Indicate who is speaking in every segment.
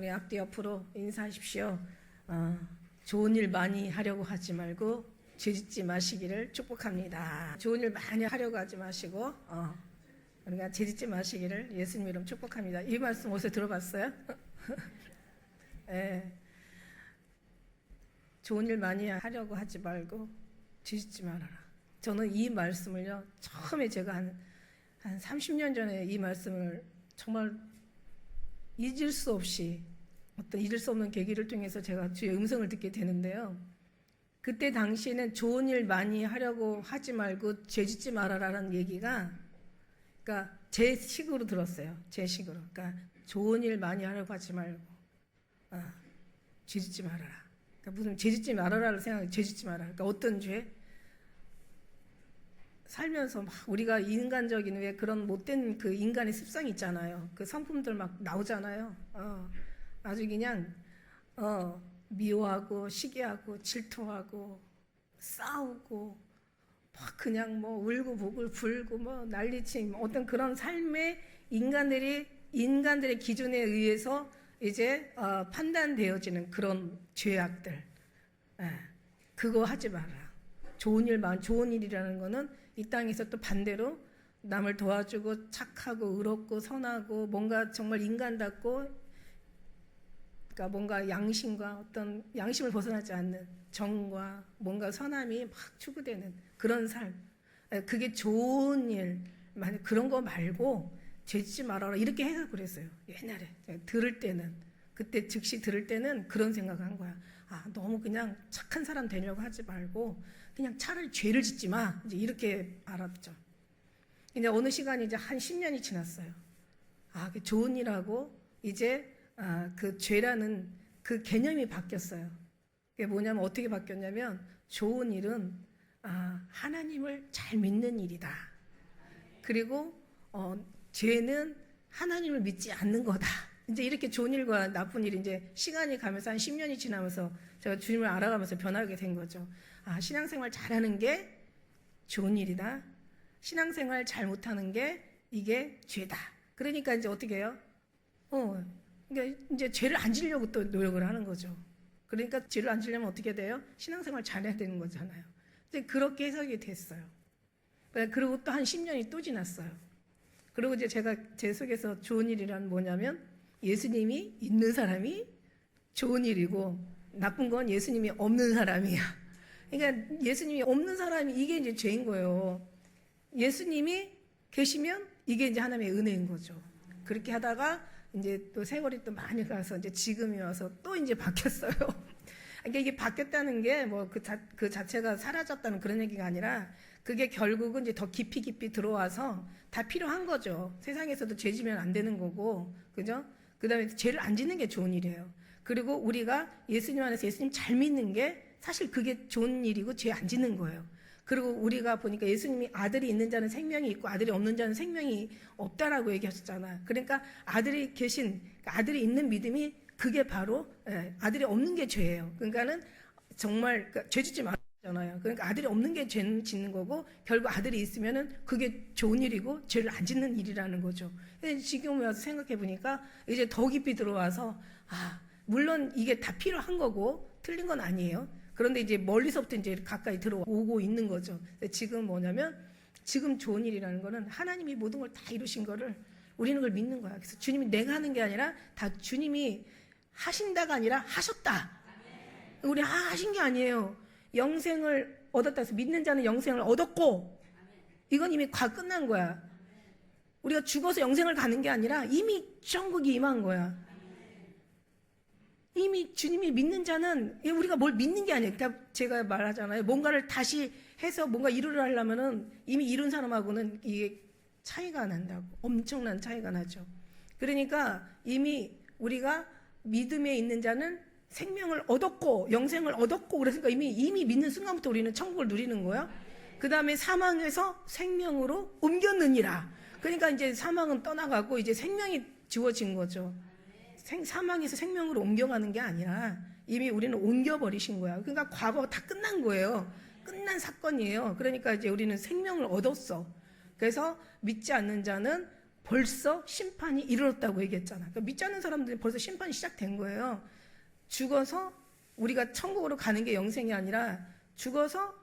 Speaker 1: 우리 앞뒤 옆으로 인사하십시오. 좋은 일 많이 하려고 하지 말고 죄짓지 마시기를 축복합니다. 좋은 일 많이 하려고 하지 마시고 우리가 죄짓지 마시기를 예수님 이름 축복합니다. 이 말씀 어디서 들어봤어요? 네. 좋은 일 많이 하려고 하지 말고 죄짓지 말아라. 저는 이 말씀을요, 처음에 제가 한 30년 전에 이 말씀을 정말 잊을 수 없이 어떤 잊을 수 없는 계기를 통해서 제가 주의 음성을 듣게 되는데요. 그때 당시에는 좋은 일 많이 하려고 하지 말고 죄짓지 말아라라는 얘기가, 그러니까 제 식으로 들었어요. 제 식으로. 그러니까 좋은 일 많이 하려고 하지 말고 죄짓지 말아라. 그러니까 무슨 죄짓지 말아라를 생각해. 죄짓지 말아라. 그러니까 어떤 죄? 살면서 막 우리가 인간적인 왜 그런 못된 그 인간의 습성이 있잖아요. 그 성품들 막 나오잖아요. 아주 그냥 미워하고 시기하고 질투하고 싸우고 막 그냥 뭐 울고 보고 불고 뭐 난리치고 어떤 그런 삶의 인간들의 기준에 의해서 이제 판단되어지는 그런 죄악들. 그거 하지 마라. 좋은 일이라는 거는 이 땅에서 또 반대로 남을 도와주고 착하고 의롭고 선하고 뭔가 정말 인간답고, 그러니까 뭔가 양심과 어떤 양심을 벗어나지 않는 정과 뭔가 선함이 막 추구되는 그런 삶. 그게 좋은 일, 만약 그런 거 말고 죄짓지 말아라 이렇게 해석을 했어요. 옛날에 들을 때는, 그때 즉시 들을 때는 그런 생각을 한 거야. 너무 그냥 착한 사람 되려고 하지 말고 그냥 차라리 죄를 짓지 마. 이제 이렇게 알았죠. 이제 어느 시간이 이제 한 10년이 지났어요. 그 좋은 일하고 이제 그 죄라는 그 개념이 바뀌었어요. 그게 뭐냐면 어떻게 바뀌었냐면 좋은 일은 하나님을 잘 믿는 일이다. 그리고 죄는 하나님을 믿지 않는 거다. 이제 이렇게 좋은 일과 나쁜 일이 이제 시간이 가면서 한 10년이 지나면서 제가 주님을 알아가면서 변하게 된 거죠. 신앙생활 잘하는 게 좋은 일이다. 신앙생활 잘 못하는 게 이게 죄다. 그러니까 이제 어떻게 해요? 그러니까 이제 죄를 안 지려고 또 노력을 하는 거죠. 그러니까 죄를 안 지려면 어떻게 돼요? 신앙생활 잘해야 되는 거잖아요. 이제 그렇게 해석이 됐어요. 그리고 또 한 10년이 또 지났어요. 그리고 이제 제가 제 속에서 좋은 일이란 뭐냐면 예수님이 있는 사람이 좋은 일이고 나쁜 건 예수님이 없는 사람이야. 그러니까 예수님이 없는 사람이 이게 이제 죄인 거예요. 예수님이 계시면 이게 이제 하나님의 은혜인 거죠. 그렇게 하다가 이제 또 세월이 또 많이 가서 이제 지금이 와서 또 이제 바뀌었어요. 그러니까 이게 바뀌었다는 게 뭐 그 자체가 사라졌다는 그런 얘기가 아니라 그게 결국은 이제 더 깊이 들어와서 다 필요한 거죠. 세상에서도 죄 지면 안 되는 거고, 그죠? 그 다음에 죄를 안 짓는 게 좋은 일이에요. 그리고 우리가 예수님 안에서 예수님 잘 믿는 게 사실 그게 좋은 일이고 죄 안 짓는 거예요. 그리고 우리가 보니까 예수님이 아들이 있는 자는 생명이 있고 아들이 없는 자는 생명이 없다라고 얘기하셨잖아요. 그러니까 아들이 있는 믿음이 그게 바로 아들이 없는 게 죄예요. 그러니까는 정말 죄 짓지 말잖아요. 그러니까 아들이 없는 게 죄 짓는 거고 결국 아들이 있으면은 그게 좋은 일이고 죄를 안 짓는 일이라는 거죠. 지금 와서 생각해 보니까 이제 더 깊이 들어와서 물론 이게 다 필요한 거고 틀린 건 아니에요. 그런데 이제 멀리서부터 이제 가까이 들어오고 있는 거죠. 지금 뭐냐면 지금 좋은 일이라는 거는 하나님이 모든 걸 다 이루신 거를 우리는 그걸 믿는 거야. 그래서 주님이 내가 하는 게 아니라 다 주님이 하신다가 아니라 하셨다. 우리 하신 게 아니에요. 영생을 얻었다 해서 믿는 자는 영생을 얻었고 이건 이미 끝난 거야. 우리가 죽어서 영생을 가는 게 아니라 이미 천국이 임한 거야. 이미 주님이 믿는 자는 우리가 뭘 믿는 게 아니에요. 그러니까 제가 말하잖아요. 뭔가를 다시 해서 뭔가 이루려 하려면은 이미 이룬 사람하고는 이게 차이가 난다고. 엄청난 차이가 나죠. 그러니까 이미 우리가 믿음에 있는 자는 생명을 얻었고 영생을 얻었고 그랬으니까 이미 믿는 순간부터 우리는 천국을 누리는 거예요. 그 다음에 사망에서 생명으로 옮겼느니라. 그러니까 이제 사망은 떠나가고 이제 생명이 주어진 거죠. 사망에서 생명으로 옮겨가는 게 아니라 이미 우리는 옮겨버리신 거야. 그러니까 과거가 다 끝난 거예요. 끝난 사건이에요. 그러니까 이제 우리는 생명을 얻었어. 그래서 믿지 않는 자는 벌써 심판이 이르렀다고 얘기했잖아. 그러니까 믿지 않는 사람들이 벌써 심판이 시작된 거예요. 죽어서 우리가 천국으로 가는 게 영생이 아니라 죽어서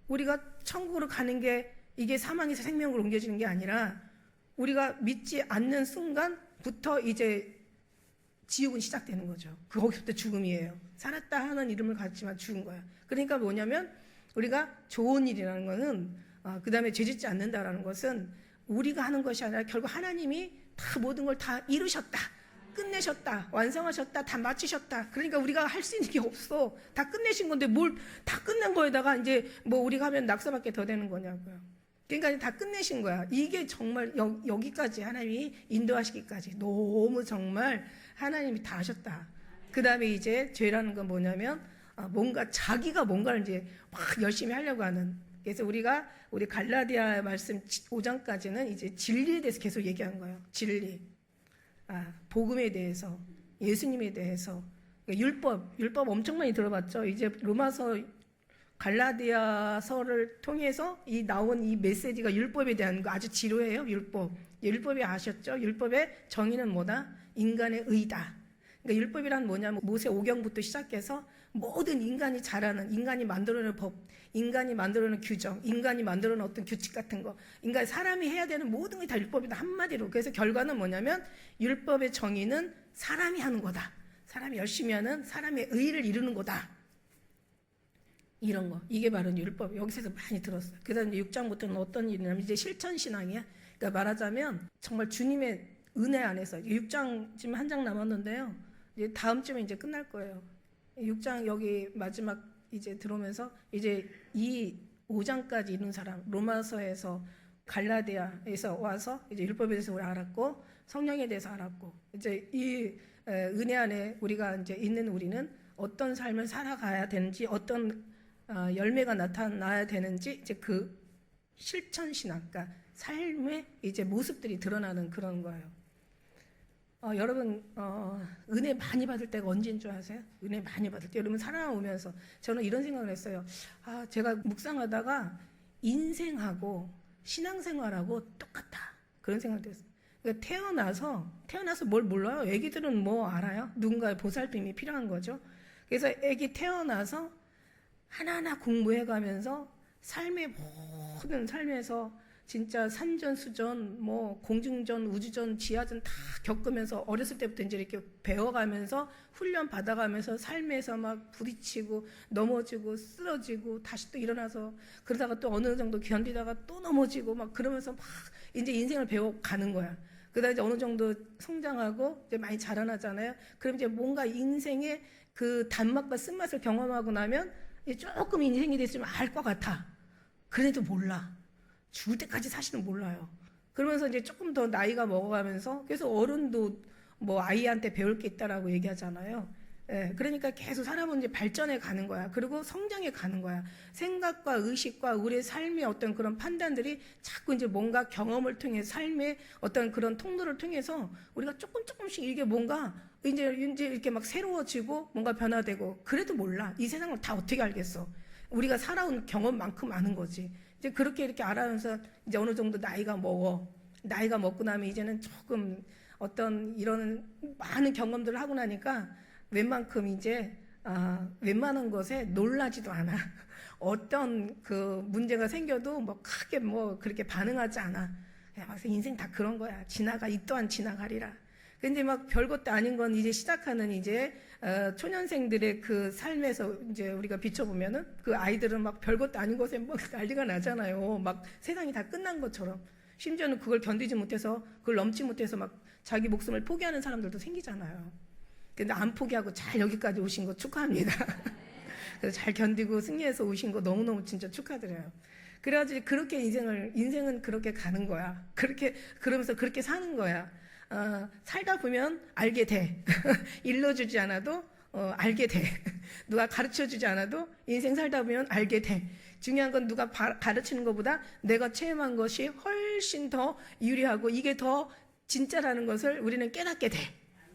Speaker 1: 우리가 천국으로 가는 게 이게 사망에서 생명으로 옮겨지는 게 아니라 우리가 믿지 않는 순간부터 이제 지옥은 시작되는 거죠. 거기서부터 죽음이에요. 살았다 하는 이름을 가지만 죽은 거야. 그러니까 뭐냐면 우리가 좋은 일이라는 것은 그 다음에 죄짓지 않는다라는 것은 우리가 하는 것이 아니라 결국 하나님이 다 모든 걸 다 이루셨다. 끝내셨다. 완성하셨다. 다 마치셨다. 그러니까 우리가 할 수 있는 게 없어. 다 끝내신 건데 뭘 다 끝낸 거에다가 이제 뭐 우리가 하면 낙서밖에 더 되는 거냐고요. 그러니까 다 끝내신 거야. 이게 정말 여기까지 하나님이 인도하시기까지 너무 정말 하나님이 다 하셨다. 그 다음에 이제 죄라는 건 뭐냐면 뭔가 자기가 뭔가를 이제 막 열심히 하려고 하는. 그래서 우리 갈라디아 말씀 5장까지는 이제 진리에 대해서 계속 얘기한 거예요. 진리, 복음에 대해서, 예수님에 대해서. 그러니까 율법 엄청 많이 들어봤죠. 이제 로마서, 갈라디아서를 통해서 나온 이 메시지가 율법에 대한 거 아주 지루해요. 율법이 아셨죠? 율법의 정의는 뭐다? 인간의 의다. 그러니까 율법이란 뭐냐면 모세 5경부터 시작해서 모든 인간이 잘하는, 인간이 만들어내는 법, 인간이 만들어내는 규정, 인간이 만들어내는 어떤 규칙 같은 거, 인간 사람이 해야 되는 모든 게 다 율법이다 한마디로. 그래서 결과는 뭐냐면 율법의 정의는 사람이 하는 거다. 사람이 열심히 하는 사람의 의를 이루는 거다. 이런 거. 이게 바로 율법. 여기서 많이 들었어요. 그다음에 6장부터는 어떤 일이냐면 이제 실천 신앙이야. 그러니까 말하자면 정말 주님의 은혜 안에서 6장 지금 한 장 남았는데요. 이제 다음 주면 이제 끝날 거예요. 6장 여기 마지막 이제 들어오면서 이제 이 5장까지 있는 사람, 로마서에서 갈라디아에서 와서 이제 율법에 대해서 우리 알았고 성령에 대해서 알았고 이제 이 은혜 안에 우리가 이제 있는 우리는 어떤 삶을 살아가야 되는지 어떤 열매가 나타나야 되는지 이제 그 실천 신앙, 그러니까 삶의 이제 모습들이 드러나는 그런 거예요. 여러분 은혜 많이 받을 때가 언제인 줄 아세요? 은혜 많이 받을 때 여러분 살아오면서 저는 이런 생각을 했어요. 제가 묵상하다가 인생하고 신앙생활하고 똑같다 그런 생각이 들었어요. 그러니까 태어나서 뭘 몰라요? 애기들은 뭐 알아요? 누군가의 보살핌이 필요한 거죠. 그래서 애기 태어나서 하나하나 공부해가면서 삶의 모든 삶에서 진짜 산전수전, 뭐 공중전, 우주전, 지하전 다 겪으면서 어렸을 때부터 이제 이렇게 배워가면서 훈련 받아가면서 삶에서 막 부딪히고 넘어지고 쓰러지고 다시 또 일어나서 그러다가 또 어느 정도 견디다가 또 넘어지고 막 그러면서 막 이제 인생을 배워가는 거야. 그다음에 이제 어느 정도 성장하고 이제 많이 자라나잖아요. 그럼 이제 뭔가 인생의 그 단맛과 쓴맛을 경험하고 나면 조금 인생이 됐으면 알 것 같아. 그래도 몰라. 죽을 때까지 사실은 몰라요. 그러면서 이제 조금 더 나이가 먹어가면서 그래서 어른도 뭐 아이한테 배울 게 있다라고 얘기하잖아요. 그러니까 계속 사람은 이제 발전해 가는 거야. 그리고 성장해 가는 거야. 생각과 의식과 우리의 삶의 어떤 그런 판단들이 자꾸 이제 뭔가 경험을 통해 삶의 어떤 그런 통로를 통해서 우리가 조금씩 이게 뭔가 이제 이렇게 막 새로워지고 뭔가 변화되고 그래도 몰라. 이 세상을 다 어떻게 알겠어. 우리가 살아온 경험만큼 아는 거지. 이제 그렇게 이렇게 알아면서 이제 어느 정도 나이가 먹고 나면 이제는 조금 어떤 이런 많은 경험들을 하고 나니까 웬만큼 이제 웬만한 것에 놀라지도 않아. 어떤 그 문제가 생겨도 뭐 크게 뭐 그렇게 반응하지 않아. 그래서 인생 다 그런 거야. 이 또한 지나가리라. 근데 막 별것도 아닌 건 이제 시작하는 이제 초년생들의 그 삶에서 이제 우리가 비춰보면은 그 아이들은 막 별것도 아닌 것에 막 난리가 나잖아요. 막 세상이 다 끝난 것처럼. 심지어는 그걸 견디지 못해서 그걸 넘지 못해서 막 자기 목숨을 포기하는 사람들도 생기잖아요. 근데 안 포기하고 잘 여기까지 오신 거 축하합니다. 그래서 잘 견디고 승리해서 오신 거 너무너무 진짜 축하드려요. 그래가지고 그렇게 인생은 그렇게 가는 거야. 그러면서 그렇게 사는 거야. 살다 보면 알게 돼. 일러주지 않아도 알게 돼. 누가 가르쳐주지 않아도 인생 살다 보면 알게 돼. 중요한 건 누가 가르치는 것보다 내가 체험한 것이 훨씬 더 유리하고 이게 더 진짜라는 것을 우리는 깨닫게 돼.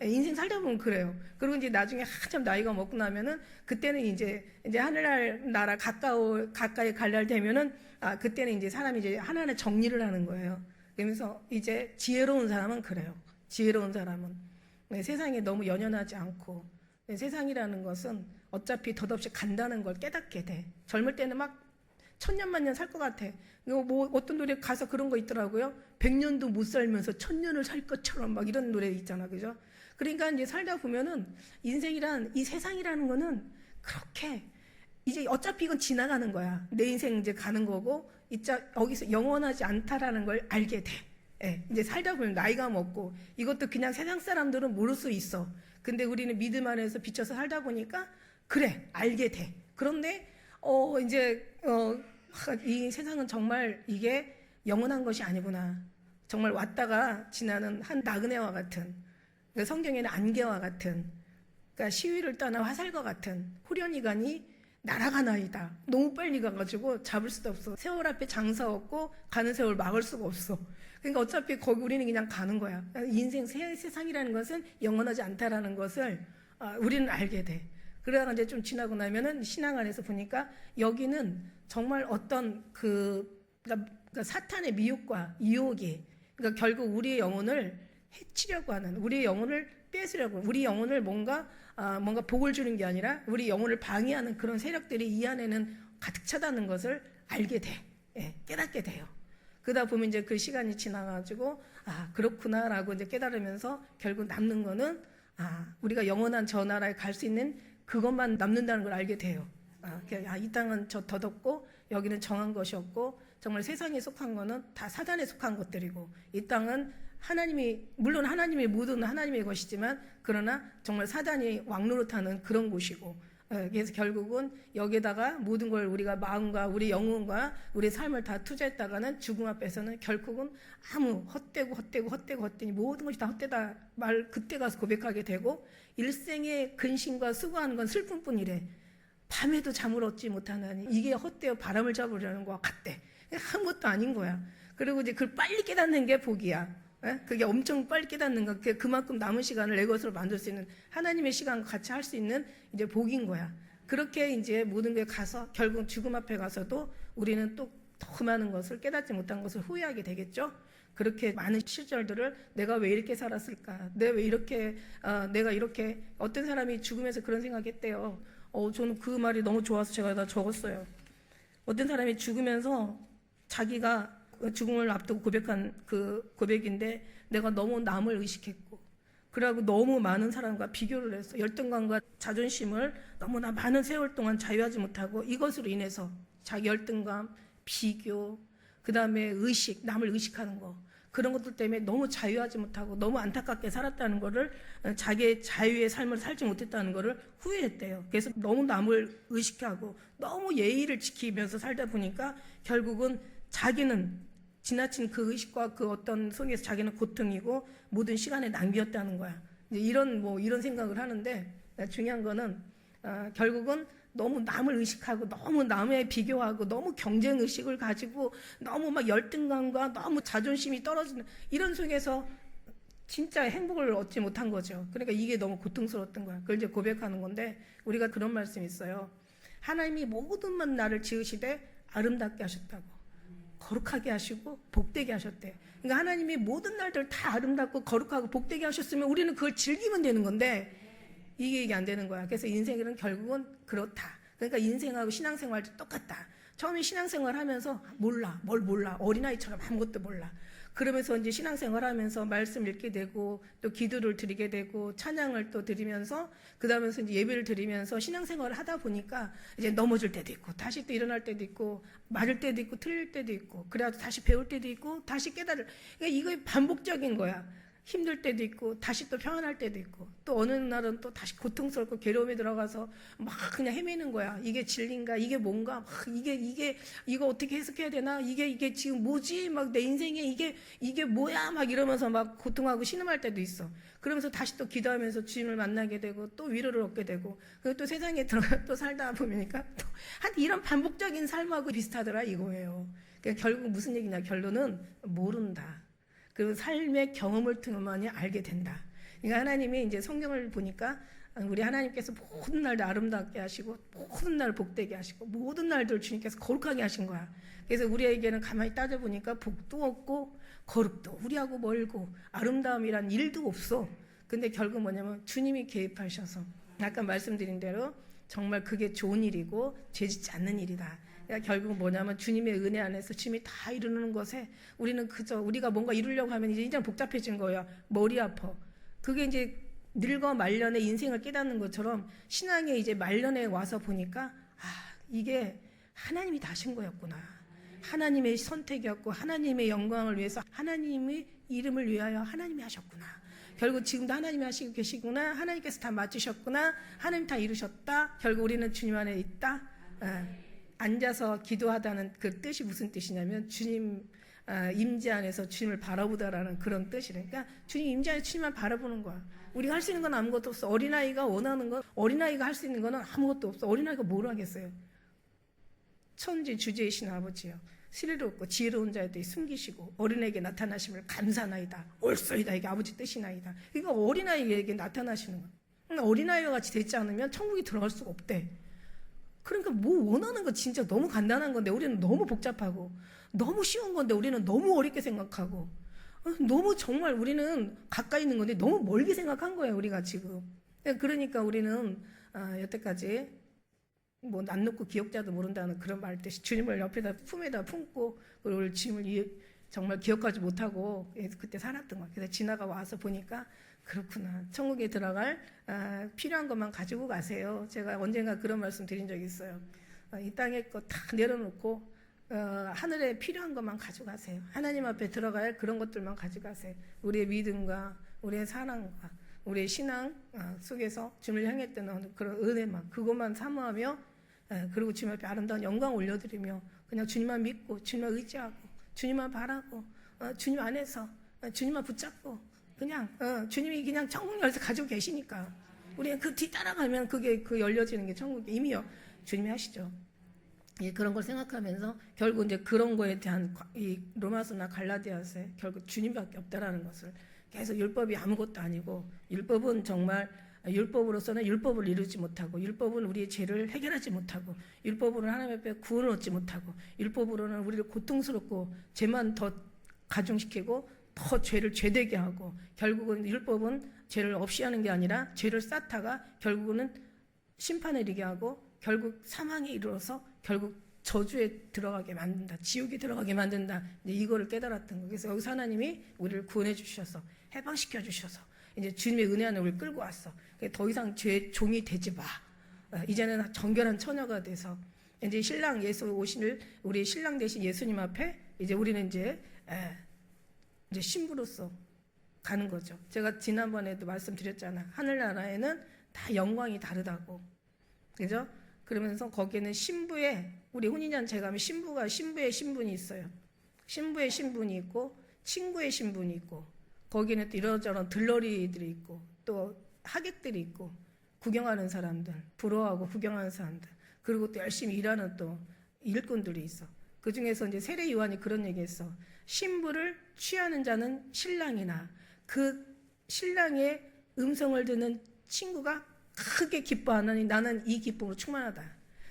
Speaker 1: 인생 살다 보면 그래요. 그리고 이제 나중에 한참 나이가 먹고 나면은 그때는 이제 하늘나라 가까이 갈 날 되면은 그때는 이제 사람이 이제 하나하나 정리를 하는 거예요. 그러면서 이제 지혜로운 사람은 그래요. 지혜로운 사람은 세상에 너무 연연하지 않고 세상이라는 것은 어차피 덧없이 간다는 걸 깨닫게 돼. 젊을 때는 막 천년만년 살 것 같아. 뭐 어떤 노래 가사 그런 거 있더라고요. 100년도 못 살면서 1000년을 살 것처럼 막 이런 노래 있잖아, 그죠? 그러니까 이제 살다 보면은 인생이란 이 세상이라는 거는 그렇게 이제 어차피 이건 지나가는 거야. 내 인생 이제 가는 거고 여기서 영원하지 않다라는 걸 알게 돼. 예, 이제 살다 보면 나이가 먹고 이것도 그냥 세상 사람들은 모를 수 있어. 근데 우리는 믿음 안에서 비춰서 살다 보니까 그래 알게 돼. 그런데 이 세상은 정말 이게 영원한 것이 아니구나. 정말 왔다가 지나는 한 나그네와 같은, 성경에는 안개와 같은, 그러니까 시위를 떠나 화살과 같은 후련이간이 날아가나이다. 너무 빨리 가가지고 잡을 수도 없어. 세월 앞에 장사 없고 가는 세월 막을 수가 없어. 그러니까 어차피 거기 우리는 그냥 가는 거야. 인생 세상이라는 것은 영원하지 않다라는 것을 우리는 알게 돼. 그러다가 이제 좀 지나고 나면은 신앙 안에서 보니까 여기는 정말 어떤 그러니까 사탄의 미혹과 유혹이, 그러니까 결국 우리의 영혼을 해치려고 하는, 우리의 영혼을 뺏으려고, 우리 영혼을 뭔가 복을 주는 게 아니라 우리 영혼을 방해하는 그런 세력들이 이 안에는 가득 차다는 것을 알게 돼. 예, 깨닫게 돼요. 그러다 보면 이제 그 시간이 지나가지고 그렇구나라고 이제 깨달으면서 결국 남는 거는 우리가 영원한 저 나라에 갈 수 있는 그것만 남는다는 걸 알게 돼요. 이 땅은 덧없고 여기는 정한 것이 없고 정말 세상에 속한 거는 다 사단에 속한 것들이고 이 땅은 물론 하나님의 모든 하나님의 것이지만 그러나 정말 사단이 왕노릇하는 그런 곳이고, 그래서 결국은 여기다가 모든 걸 우리가 마음과 우리 영혼과 우리 삶을 다 투자했다가는 죽음 앞에서는 결국은 아무 헛되니 모든 것이 다 헛되다 말 그때 가서 고백하게 되고, 일생의 근심과 수고하는 건 슬픔뿐이래. 밤에도 잠을 얻지 못하나니 이게 헛되어 바람을 잡으려는 것 같대. 아무것도 아닌 거야. 그리고 이제 그걸 빨리 깨닫는 게 복이야. 그게 엄청 빨리 깨닫는 거, 그만큼 남은 시간을 내 것으로 만들 수 있는 하나님의 시간과 같이 할 수 있는 이제 복인 거야. 그렇게 이제 모든 게 가서 결국 죽음 앞에 가서도 우리는 또 더 많은 것을 깨닫지 못한 것을 후회하게 되겠죠. 그렇게 많은 시절들을 내가 왜 이렇게 살았을까? 내가 이렇게 어떤 사람이 죽으면서 그런 생각했대요. 저는 그 말이 너무 좋아서 제가 다 적었어요. 어떤 사람이 죽으면서 자기가 죽음을 앞두고 고백한 그 고백인데, 내가 너무 남을 의식했고 그러고 너무 많은 사람과 비교를 했어. 열등감과 자존심을 너무나 많은 세월 동안 자유하지 못하고 이것으로 인해서 자기 열등감, 비교, 그 다음에 남을 의식하는 거, 그런 것들 때문에 너무 자유하지 못하고 너무 안타깝게 살았다는 거를, 자기의 자유의 삶을 살지 못했다는 거를 후회했대요. 그래서 너무 남을 의식하고 너무 예의를 지키면서 살다 보니까 결국은 자기는 지나친 그 의식과 그 어떤 속에서 자기는 고통이고 모든 시간의 낭비였다는 거야. 이런 생각을 하는데, 중요한 거는 결국은 너무 남을 의식하고 너무 남에 비교하고 너무 경쟁 의식을 가지고 너무 막 열등감과 너무 자존심이 떨어지는 이런 속에서 진짜 행복을 얻지 못한 거죠. 그러니까 이게 너무 고통스러웠던 거야. 그걸 이제 고백하는 건데, 우리가 그런 말씀이 있어요. 하나님이 모든 만 나를 지으시되 아름답게 하셨다고. 거룩하게 하시고 복되게 하셨대. 그러니까 하나님이 모든 날들 다 아름답고 거룩하고 복되게 하셨으면 우리는 그걸 즐기면 되는 건데 이게 안 되는 거야. 그래서 인생은 결국은 그렇다. 그러니까 인생하고 신앙생활도 똑같다. 처음에 신앙생활 하면서 뭘 몰라. 어린아이처럼 아무것도 몰라. 그러면서 이제 신앙생활 하면서 말씀 읽게 되고 또 기도를 드리게 되고 찬양을 또 드리면서 그다음에서 이제 예배를 드리면서 신앙생활을 하다 보니까 이제 넘어질 때도 있고 다시 또 일어날 때도 있고 맞을 때도 있고 틀릴 때도 있고 그래서 다시 배울 때도 있고 다시 깨달을. 그러니까 이거 반복적인 거야. 힘들 때도 있고 다시 또 평안할 때도 있고 또 어느 날은 또 다시 고통스럽고 괴로움에 들어가서 막 그냥 헤매는 거야. 이게 진리인가? 이게 뭔가? 막 이거 어떻게 해석해야 되나? 이게 지금 뭐지? 막 내 인생에 이게 뭐야? 막 이러면서 막 고통하고 신음할 때도 있어. 그러면서 다시 또 기도하면서 주님을 만나게 되고 또 위로를 얻게 되고 그리고 또 세상에 들어가 또 살다 보니까 또 한 이런 반복적인 삶하고 비슷하더라 이거예요. 그러니까 결국 무슨 얘기냐? 결론은 모른다. 그 삶의 경험을 통해만이 알게 된다. 그러니까 하나님이 이제 성경을 보니까 우리 하나님께서 모든 날도 아름답게 하시고 모든 날 복되게 하시고 모든 날들 주님께서 거룩하게 하신 거야. 그래서 우리에게는 가만히 따져보니까 복도 없고 거룩도 우리하고 멀고 아름다움이란 일도 없어. 근데 결국 뭐냐면 주님이 개입하셔서 아까 말씀드린 대로 정말 그게 좋은 일이고 죄짓지 않는 일이다. 그러니까 결국 뭐냐면 주님의 은혜 안에서 주님이 다 이루는 것에 우리는 그저 우리가 뭔가 이루려고 하면 이제 복잡해진 거야. 머리 아파. 그게 이제 늙어 말년에 인생을 깨닫는 것처럼 신앙의 이제 말년에 와서 보니까 이게 하나님이 다 하신 거였구나. 하나님의 선택이었고 하나님의 영광을 위해서 하나님의 이름을 위하여 하나님이 하셨구나. 결국 지금도 하나님이 하시고 계시구나. 하나님께서 다 맞추셨구나. 하나님 다 이루셨다. 결국 우리는 주님 안에 있다. 앉아서 기도하다는 그 뜻이 무슨 뜻이냐면 주님 임재 안에서 주님을 바라보다라는 그런 뜻이래. 그러니까 주님 임재 안에 주님만 바라보는 거야. 우리가 할 수 있는 건 아무것도 없어. 어린아이가 원하는 건, 어린아이가 할 수 있는 거는 아무것도 없어. 어린아이가 뭘 하겠어요? 천지 주제이신 아버지요, 슬기롭고 지혜로운 자에게 숨기시고 어린아이에게 나타나심을 감사나이다. 옳소이다. 이게 아버지 뜻이나이다. 이거 어린아이에게 나타나시는 거야. 어린아이와 같이 되지 않으면 천국에 들어갈 수가 없대. 그러니까 뭐 원하는 거 진짜 너무 간단한 건데 우리는 너무 복잡하고 너무 쉬운 건데 우리는 너무 어렵게 생각하고 너무 정말 우리는 가까이 있는 건데 너무 멀게 생각한 거예요, 우리가 지금. 그러니까 우리는 여태까지 뭐 난 놓고 기억자도 모른다는 그런 말 뜻이 주님을 옆에다 품에다 품고 그리고 주님을 정말 기억하지 못하고 그때 살았던 거예요. 그래서 지나가 와서 보니까 그렇구나. 천국에 들어갈 필요한 것만 가지고 가세요. 제가 언젠가 그런 말씀 드린 적이 있어요. 이 땅에 거 다 내려놓고 하늘에 필요한 것만 가져가세요. 하나님 앞에 들어갈 그런 것들만 가져가세요. 우리의 믿음과 우리의 사랑과 우리의 신앙 속에서 주님을 향했던 그런 은혜만 그것만 사모하며 그리고 주님 앞에 아름다운 영광 올려드리며 그냥 주님만 믿고 주님만 의지하고 주님만 바라고 주님 안에서 주님만 붙잡고 그냥 주님이 그냥 천국 열쇠 가지고 계시니까 우리는 그 뒤 따라가면 그게 그 열려지는 게 천국이 이미요 주님이 하시죠. 예, 그런 걸 생각하면서 결국 이제 그런 거에 대한 이 로마서나 갈라디아서에 결국 주님밖에 없다라는 것을 계속 율법이 아무것도 아니고 율법은 정말 율법으로서는 율법을 이루지 못하고 율법은 우리의 죄를 해결하지 못하고 율법으로는 하나님 앞에 구원을 얻지 못하고 율법으로는 우리를 고통스럽고 죄만 더 가중시키고 더 죄를 죄되게 하고 결국은 율법은 죄를 없이 하는 게 아니라 죄를 쌓다가 결국은 심판에 이르게 하고 결국 사망에 이르러서 결국 저주에 들어가게 만든다. 지옥에 들어가게 만든다. 이거를 깨달았던 거. 그래서 여기서 하나님이 우리를 구원해 주셔서 해방시켜 주셔서 이제 주님의 은혜 안에 우리를 끌고 왔어. 더 이상 죄의 종이 되지 마. 이제는 정결한 처녀가 돼서 이제 신랑 예수 오실 우리 신랑 되신 예수님 앞에 이제 우리는 이제 신부로서 가는 거죠. 제가 지난번에도 말씀드렸잖아. 하늘나라에는 다 영광이 다르다고. 그죠? 그러면서 거기에는 신부의 우리 혼인잔치에 가면 신부의 신분이 있어요. 신부의 신분이 있고 친구의 신분이 있고 거기는 또 이런저런 들러리들이 있고 또 하객들이 있고 구경하는 사람들, 부러워하고 구경하는 사람들, 그리고 또 열심히 일하는 또 일꾼들이 있어. 그 중에서 이제 세례 요한이 그런 얘기했어. 신부를 취하는 자는 신랑이나 그 신랑의 음성을 듣는 친구가 크게 기뻐하느니 나는 이 기쁨으로 충만하다.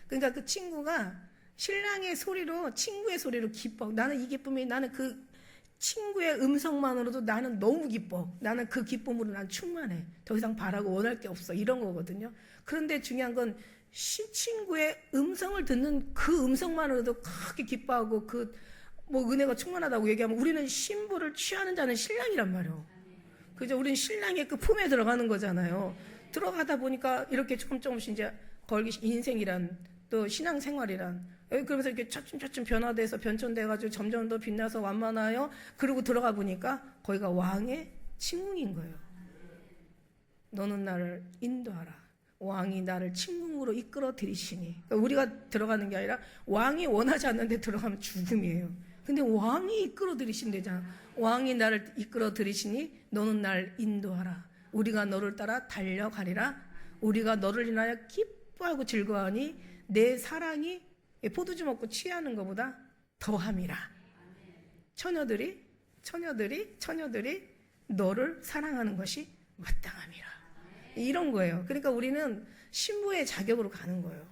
Speaker 1: 그러니까 그 친구가 신랑의 소리로 친구의 소리로 기뻐. 나는 이 기쁨이 나는 그 친구의 음성만으로도 나는 너무 기뻐. 나는 그 기쁨으로 난 충만해. 더 이상 바라고 원할 게 없어. 이런 거거든요. 그런데 중요한 건 친구의 음성을 듣는 그 음성만으로도 크게 기뻐하고 그 뭐 은혜가 충만하다고 얘기하면 우리는 신부를 취하는 자는 신랑이란 말이에요. 그죠? 우리는 신랑의 그 품에 들어가는 거잖아요. 들어가다 보니까 이렇게 조금씩 이제 걸기 인생이란 또 신앙생활이란 그러면서 이렇게 차츰 변화돼서 변천돼가지고 점점 더 빛나서 완만하여 그러고 들어가 보니까 거기가 왕의 침궁인 거예요. 너는 나를 인도하라. 왕이 나를 침궁으로 이끌어 들이시니. 그러니까 우리가 들어가는 게 아니라 왕이 원하지 않는데 들어가면 죽음이에요. 근데 왕이 이끌어 들이신대잖아. 왕이 나를 이끌어 들이시니 너는 날 인도하라. 우리가 너를 따라 달려가리라. 우리가 너를 인하여 기뻐하고 즐거워하니 내 사랑이 포도주 먹고 취하는 것보다 더함이라. 처녀들이 너를 사랑하는 것이 마땅함이라. 이런 거예요. 그러니까 우리는 신부의 자격으로 가는 거예요.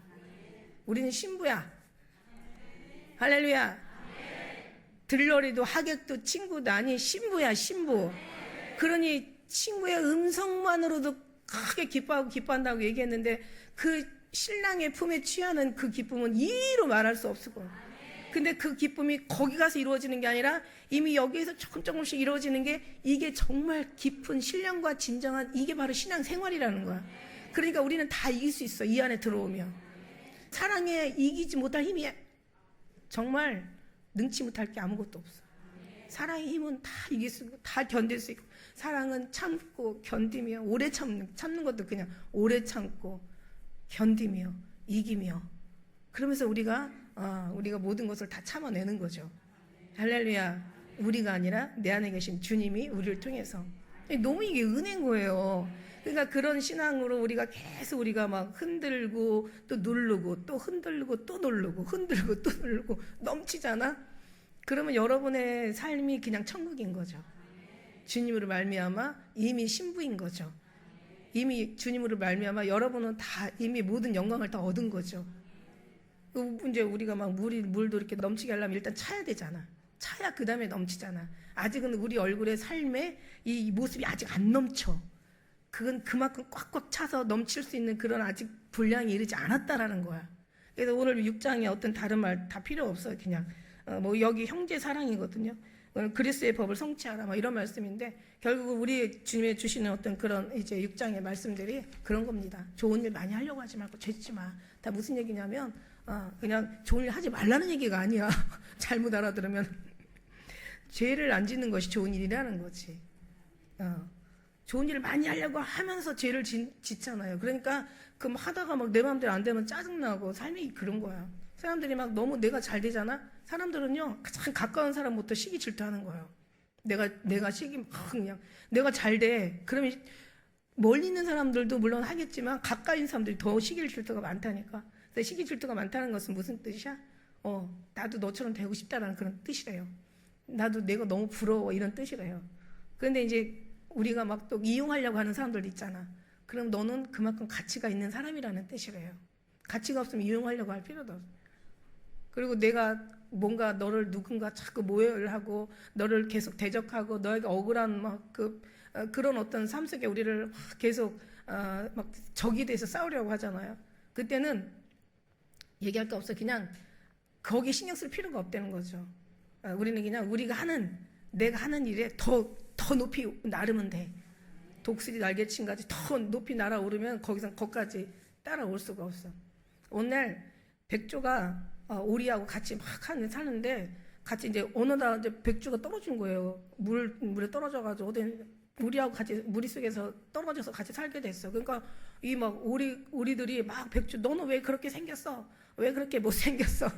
Speaker 1: 우리는 신부야. 할렐루야. 들러리도 하객도 친구도 아니 신부야 신부. 그러니 친구의 음성만으로도 크게 기뻐하고 기뻐한다고 얘기했는데 그 신랑의 품에 취하는 그 기쁨은 이로 말할 수 없을 거예요. 근데 그 기쁨이 거기 가서 이루어지는 게 아니라 이미 여기에서 조금씩 이루어지는 게 이게 정말 깊은 신령과 진정한 이게 바로 신앙 생활이라는 거야. 그러니까 우리는 다 이길 수 있어. 이 안에 들어오면. 사랑에 이기지 못할 힘이 정말 능치 못할 게 아무것도 없어. 사랑의 힘은 다 이길 수 있고 다 견딜 수 있고 사랑은 참고 견디며 오래 참는 것도 그냥 오래 참고 견디며 이기며 그러면서 우리가 모든 것을 다 참아내는 거죠. 할렐루야. 우리가 아니라 내 안에 계신 주님이 우리를 통해서. 너무 이게 은혜인 거예요. 그러니까 그런 신앙으로 우리가 계속 우리가 막 흔들고 또 누르고 또 흔들고 또 누르고 흔들고 또 누르고 넘치잖아. 그러면 여러분의 삶이 그냥 천국인 거죠. 주님으로 말미암아 이미 신부인 거죠. 이미 주님으로 말미암아 여러분은 다 이미 모든 영광을 다 얻은 거죠. 이제 우리가 막 물도 이렇게 넘치게 하려면 일단 차야 되잖아. 차야 그 다음에 넘치잖아. 아직은 우리 얼굴의 삶에 이 모습이 아직 안 넘쳐. 그건 그만큼 꽉꽉 차서 넘칠 수 있는 그런 아직 분량이 이르지 않았다라는 거야. 그래서 오늘 6장에 어떤 다른 말 다 필요 없어요. 그냥 뭐 여기 형제 사랑이거든요. 그리스도의 법을 성취하라 뭐 이런 말씀인데 결국 우리 주님의 주시는 어떤 그런 이제 6장의 말씀들이 그런 겁니다. 좋은 일 많이 하려고 하지 말고 죄짓지 마. 다 무슨 얘기냐면 그냥 좋은 일 하지 말라는 얘기가 아니야. 잘못 알아들으면 죄를 안 짓는 것이 좋은 일이라는 거지. 좋은 일을 많이 하려고 하면서 죄를 짓잖아요. 그러니까 그 하다가 막 내 마음대로 안 되면 짜증나고 삶이 그런 거야. 사람들이 막 너무 내가 잘 되잖아. 사람들은요 가장 가까운 사람부터 시기 질투하는 거예요. 내가 시기 막 그냥 내가 잘 돼. 그러면 멀리 있는 사람들도 물론 하겠지만 가까이 있는 사람들이 더 시기 질투가 많다니까. 근데 시기 질투가 많다는 것은 무슨 뜻이야? 나도 너처럼 되고 싶다라는 그런 뜻이래요. 나도 내가 너무 부러워 이런 뜻이래요. 그런데 이제 우리가 막 또 이용하려고 하는 사람들도 있잖아. 그럼 너는 그만큼 가치가 있는 사람이라는 뜻이래요. 가치가 없으면 이용하려고 할 필요도 없어. 그리고 내가 뭔가 너를 누군가 자꾸 모욕을 하고 너를 계속 대적하고 너에게 억울한 막 그런 어떤 삶 속에 우리를 계속 막 적이 돼서 싸우려고 하잖아요. 그때는 얘기할 거 없어. 그냥 거기 신경 쓸 필요가 없다는 거죠. 우리는 그냥 내가 하는 일에 더 높이 나르면 돼. 독수리 날개친까지 더 높이 날아오르면 거기까지 따라올 수가 없어. 오늘 백조가 오리하고 같이 막 사는데 같이 이제 어느 날 이제 백조가 떨어진 거예요. 물에 떨어져가지고 우리하고 같이 무리 속에서 떨어져서 같이 살게 됐어. 그러니까 이 막 오리들이 막 백조 너는 왜 그렇게 생겼어? 왜 그렇게 못생겼어?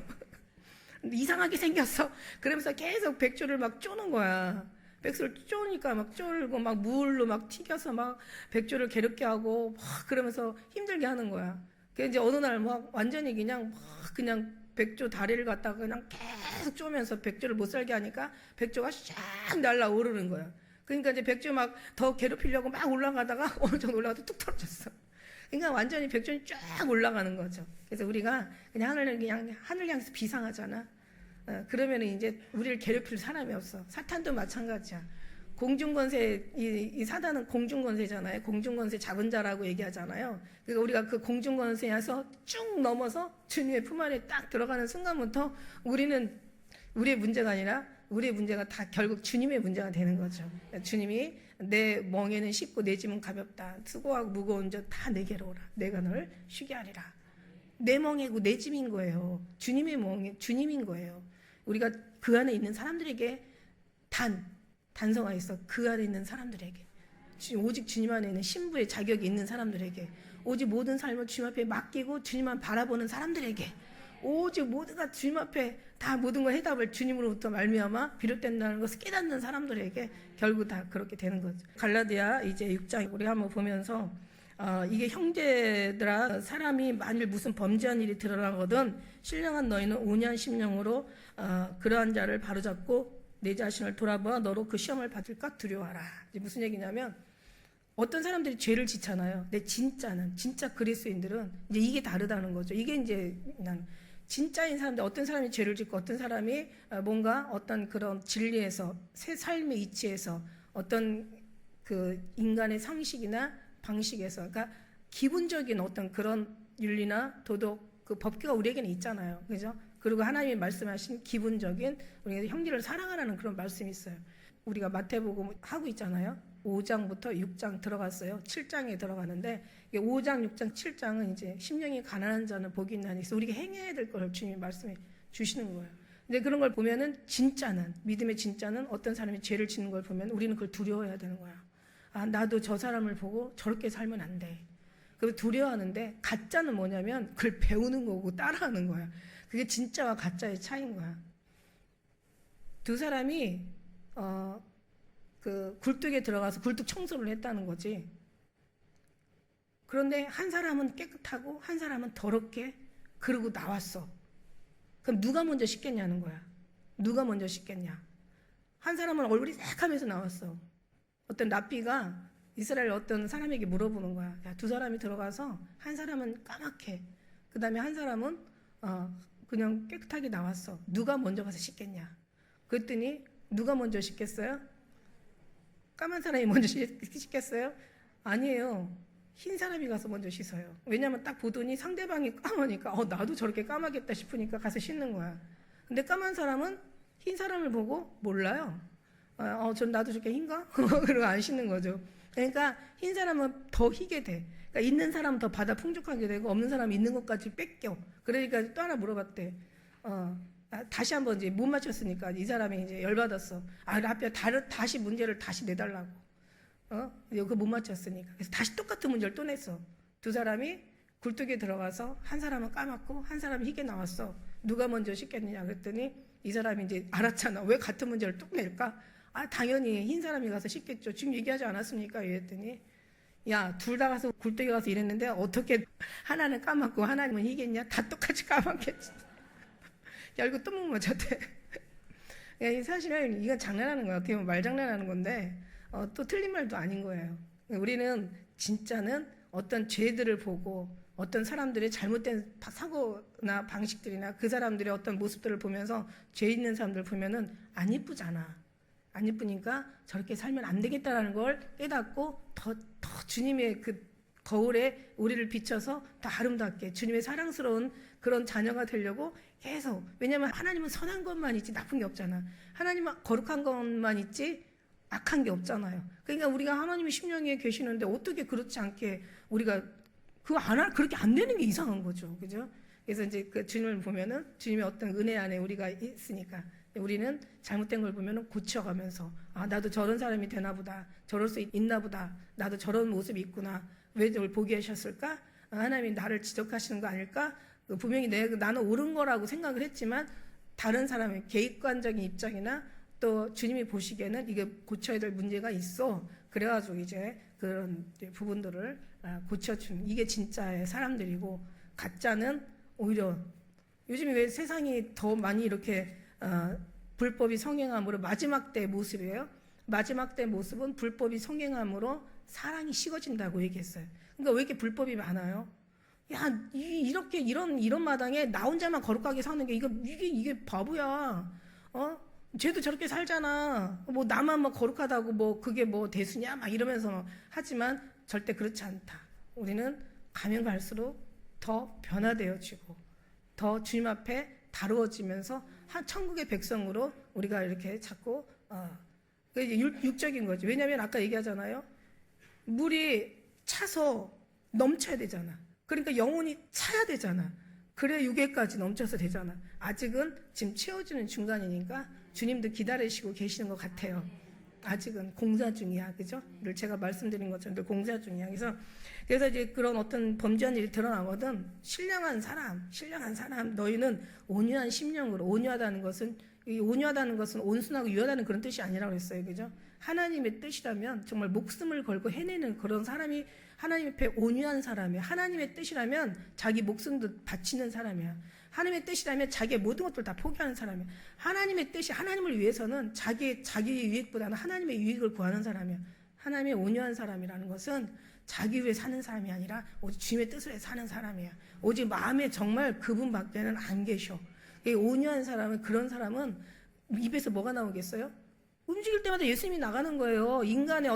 Speaker 1: 이상하게 생겼어. 그러면서 계속 백조를 막 쪼는 거야. 백조를 쪼니까 막 쫄고 막 물로 막 튀겨서 막 백조를 괴롭게 하고 막 그러면서 힘들게 하는 거야. 그래서 이제 어느 날 막 완전히 그냥 백조 다리를 갖다가 그냥 계속 쪼면서 백조를 못 살게 하니까 백조가 쫙 날아오르는 거야. 그러니까 이제 백조 막 더 괴롭히려고 막 올라가다가 어느 정도 올라가도 뚝 떨어졌어. 그러니까 완전히 백조는 쫙 올라가는 거죠. 그래서 우리가 그냥 하늘 향해서 비상하잖아. 그러면 이제 우리를 괴롭힐 사람이 없어. 사탄도 마찬가지야. 공중권세, 이 사단은 공중권세잖아요. 공중권세 잡은 자라고 얘기하잖아요. 그러니까 우리가 그 공중권세에서 쭉 넘어서 주님의 품 안에 딱 들어가는 순간부터 우리는 우리의 문제가 아니라 우리의 문제가 다 결국 주님의 문제가 되는 거죠. 주님이 내 멍에는 쉽고 내 짐은 가볍다. 수고하고 무거운 자 다 내게로 오라. 내가 너를 쉬게 하리라. 내 멍에고 내 짐인 거예요. 주님의 멍에 주님인 거예요. 우리가 그 안에 있는 사람들에게 단서가 있어. 그 안에 있는 사람들에게 오직 주님 안에 있는 신부의 자격이 있는 사람들에게 오직 모든 삶을 주님 앞에 맡기고 주님만 바라보는 사람들에게 오직 모두가 주님 앞에 다 모든 걸 해답을 주님으로부터 말미암아 비롯된다는 것을 깨닫는 사람들에게 결국 다 그렇게 되는 거죠. 갈라디아 이제 6장 우리 한번 보면서 이게 형제들아 사람이 만일 무슨 범죄한 일이 드러나거든 신령한 너희는 5년 10년으로 그러한 자를 바로잡고 내 자신을 돌아보아 너로 그 시험을 받을까 두려워하라. 이제 무슨 얘기냐면 어떤 사람들이 죄를 짓잖아요. 근데 진짜 그리스도인들은 이제 이게 다르다는 거죠. 이게 이제 난 진짜인 사람들, 어떤 사람이 죄를 짓고 어떤 사람이 뭔가 어떤 그런 진리에서 새 삶의 이치에서 어떤 그 인간의 상식이나 방식에서, 그러니까 기본적인 어떤 그런 윤리나 도덕, 그 법규가 우리에게는 있잖아요. 그죠? 그리고 하나님이 말씀하신 기본적인 우리가 형제를 사랑하라는 그런 말씀이 있어요. 우리가 마태복음 하고 있잖아요. 5장부터 6장 들어갔어요. 7장에 들어가는데 5장, 6장, 7장은 이제 심령이 가난한 자는 복이 있나니, 그래서 우리가 행해야 될 걸 주님이 말씀해 주시는 거예요. 근데 그런 걸 보면은 진짜는, 믿음의 진짜는 어떤 사람이 죄를 짓는 걸 보면 우리는 그걸 두려워해야 되는 거야. 아, 나도 저 사람을 보고 저렇게 살면 안 돼. 그걸 두려워하는데, 가짜는 뭐냐면 그걸 배우는 거고 따라하는 거야. 그게 진짜와 가짜의 차이인 거야. 두 사람이 그 굴뚝에 들어가서 굴뚝 청소를 했다는 거지. 그런데 한 사람은 깨끗하고 한 사람은 더럽게 그러고 나왔어. 그럼 누가 먼저 씻겠냐는 거야. 누가 먼저 씻겠냐. 한 사람은 얼굴이 새카면서 나왔어. 어떤 랍비가 이스라엘 어떤 사람에게 물어보는 거야. 야, 두 사람이 들어가서 한 사람은 까맣게, 그 다음에 한 사람은 그냥 깨끗하게 나왔어. 누가 먼저 가서 씻겠냐. 그랬더니 누가 먼저 씻겠어요? 까만 사람이 먼저 씻겠어요? 아니에요. 흰 사람이 가서 먼저 씻어요. 왜냐하면 딱 보더니 상대방이 까마니까 나도 저렇게 까마겠다 싶으니까 가서 씻는 거야. 근데 까만 사람은 흰 사람을 보고 몰라요. 전 나도 저렇게 흰가? 그러고 안 씻는 거죠. 그러니까 흰 사람은 더 희게 돼. 그러니까 있는 사람은 더 받아 풍족하게 되고 없는 사람이 있는 것까지 뺏겨. 그러니까 또 하나 물어봤대. 다시 한번 이제 못 맞췄으니까 이 사람이 이제 열받았어. 라피야, 다시 문제를 다시 내달라고. 그거 못 맞췄으니까. 그래서 다시 똑같은 문제를 또 냈어. 두 사람이 굴뚝에 들어가서 한 사람은 까맣고 한 사람은 희게 나왔어. 누가 먼저 씻겠느냐 그랬더니 이 사람이 이제 알았잖아. 왜 같은 문제를 또 낼까? 당연히 흰 사람이 가서 씻겠죠. 지금 얘기하지 않았습니까? 이랬더니 야, 둘 다 가서 굴뚝에 가서 일했는데 어떻게 하나는 까맣고 하나는 희겠냐? 다 똑같이 까맣겠지. 야, 이거 또 못 맞췄대. 사실은 이건 장난하는 거야. 어떻게 보면 말장난하는 건데 또 틀린 말도 아닌 거예요. 우리는 진짜는 어떤 죄들을 보고 어떤 사람들의 잘못된 사고나 방식들이나 그 사람들의 어떤 모습들을 보면서 죄 있는 사람들 보면은 안 이쁘잖아. 안 이쁘니까 저렇게 살면 안 되겠다라는 걸 깨닫고 더 주님의 그 거울에 우리를 비춰서 더 아름답게 주님의 사랑스러운 그런 자녀가 되려고 계속. 왜냐하면 하나님은 선한 것만 있지 나쁜 게 없잖아. 하나님은 거룩한 것만 있지 악한 게 없잖아요. 그러니까 우리가 하나님의 심령에 계시는데 어떻게 그렇지 않게 우리가 그렇게 안 되는 게 이상한 거죠. 그죠? 그래서 이제 그 주님을 보면은 주님의 어떤 은혜 안에 우리가 있으니까 우리는 잘못된 걸 보면은 고쳐가면서 나도 저런 사람이 되나 보다. 저럴 수 있나 보다. 나도 저런 모습이 있구나. 왜 저를 보게 하셨을까? 하나님이 나를 지적하시는 거 아닐까? 분명히 나는 옳은 거라고 생각을 했지만 다른 사람의 개인관적인 입장이나 또 주님이 보시기에는 이게 고쳐야 될 문제가 있어. 그래가지고 이제 그런 부분들을 고쳐주는, 이게 진짜의 사람들이고, 가짜는 오히려 요즘에 왜 세상이 더 많이 이렇게 불법이 성행함으로 마지막 때 모습이에요. 마지막 때 모습은 불법이 성행함으로 사랑이 식어진다고 얘기했어요. 그러니까 왜 이렇게 불법이 많아요? 야, 이렇게 이런 마당에 나 혼자만 거룩하게 사는 게 이게 바보야. 쟤도 저렇게 살잖아. 뭐 나만 뭐 거룩하다고 뭐 그게 뭐 대수냐 막 이러면서 하지만 절대 그렇지 않다. 우리는 가면 갈수록 더 변화되어지고 더 주님 앞에 다루어지면서 한 천국의 백성으로 우리가 이렇게 자꾸 이제 육적인 거지. 왜냐하면 아까 얘기하잖아요. 물이 차서 넘쳐야 되잖아. 그러니까 영혼이 차야 되잖아. 그래야 육에까지 넘쳐서 되잖아. 아직은 지금 채워지는 중간이니까 주님도 기다리시고 계시는 것 같아요. 아직은 공사 중이야. 그죠? 늘 제가 말씀드린 것처럼 늘 공사 중이야. 그래서 이제 그런 어떤 범죄한 일이 드러나거든. 신령한 사람, 너희는 온유한 심령으로. 온유하다는 것은 온순하고 유하다는 그런 뜻이 아니라고 그랬어요. 그죠? 하나님의 뜻이라면 정말 목숨을 걸고 해내는 그런 사람이 하나님 앞에 온유한 사람이야. 하나님의 뜻이라면 자기 목숨도 바치는 사람이야. 하나님의 뜻이라면 자기의 모든 것들을 다 포기하는 사람이야. 하나님의 뜻이 하나님을 위해서는 자기 유익보다는 하나님의 유익을 구하는 사람이야. 하나님의 온유한 사람이라는 것은 자기 위해 사는 사람이 아니라 오직 주님의 뜻을 위해 사는 사람이야. 오직 마음에 정말 그분밖에는 안 계셔. 온유한 사람은, 그런 사람은 입에서 뭐가 나오겠어요? 움직일 때마다 예수님이 나가는 거예요. 인간의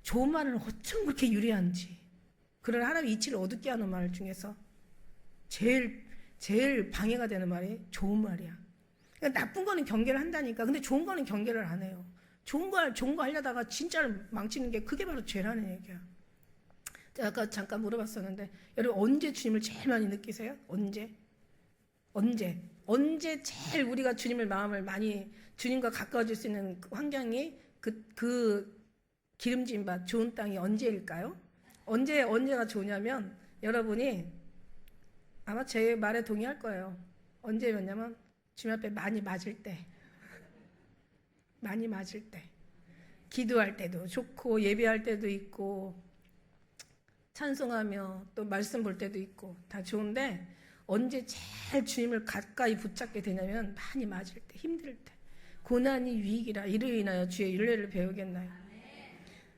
Speaker 1: 좋은 말은 어쩜 그렇게 유리한지. 그런 하나님의 이치를 어둡게 하는 말 중에서 제일 방해가 되는 말이 좋은 말이야. 그러니까 나쁜 거는 경계를 한다니까. 근데 좋은 거는 경계를 안 해요. 좋은 거 하려다가 진짜를 망치는 게 그게 바로 죄라는 얘기야. 제가 아까 잠깐 물어봤었는데, 여러분 언제 주님을 제일 많이 느끼세요? 언제 제일 우리가 주님을 마음을 많이, 주님과 가까워질 수 있는 환경이 그 기름진 밭, 좋은 땅이 언제일까요? 언제가 좋냐면, 여러분이 아마 제 말에 동의할 거예요. 언제였냐면 주님 앞에 많이 맞을 때. 기도할 때도 좋고, 예배할 때도 있고, 찬송하며 또 말씀 볼 때도 있고 다 좋은데, 언제 제일 주님을 가까이 붙잡게 되냐면 많이 맞을 때, 힘들 때. 고난이 유익이라 이로 인하여 주의 윤례를 배우겠나요?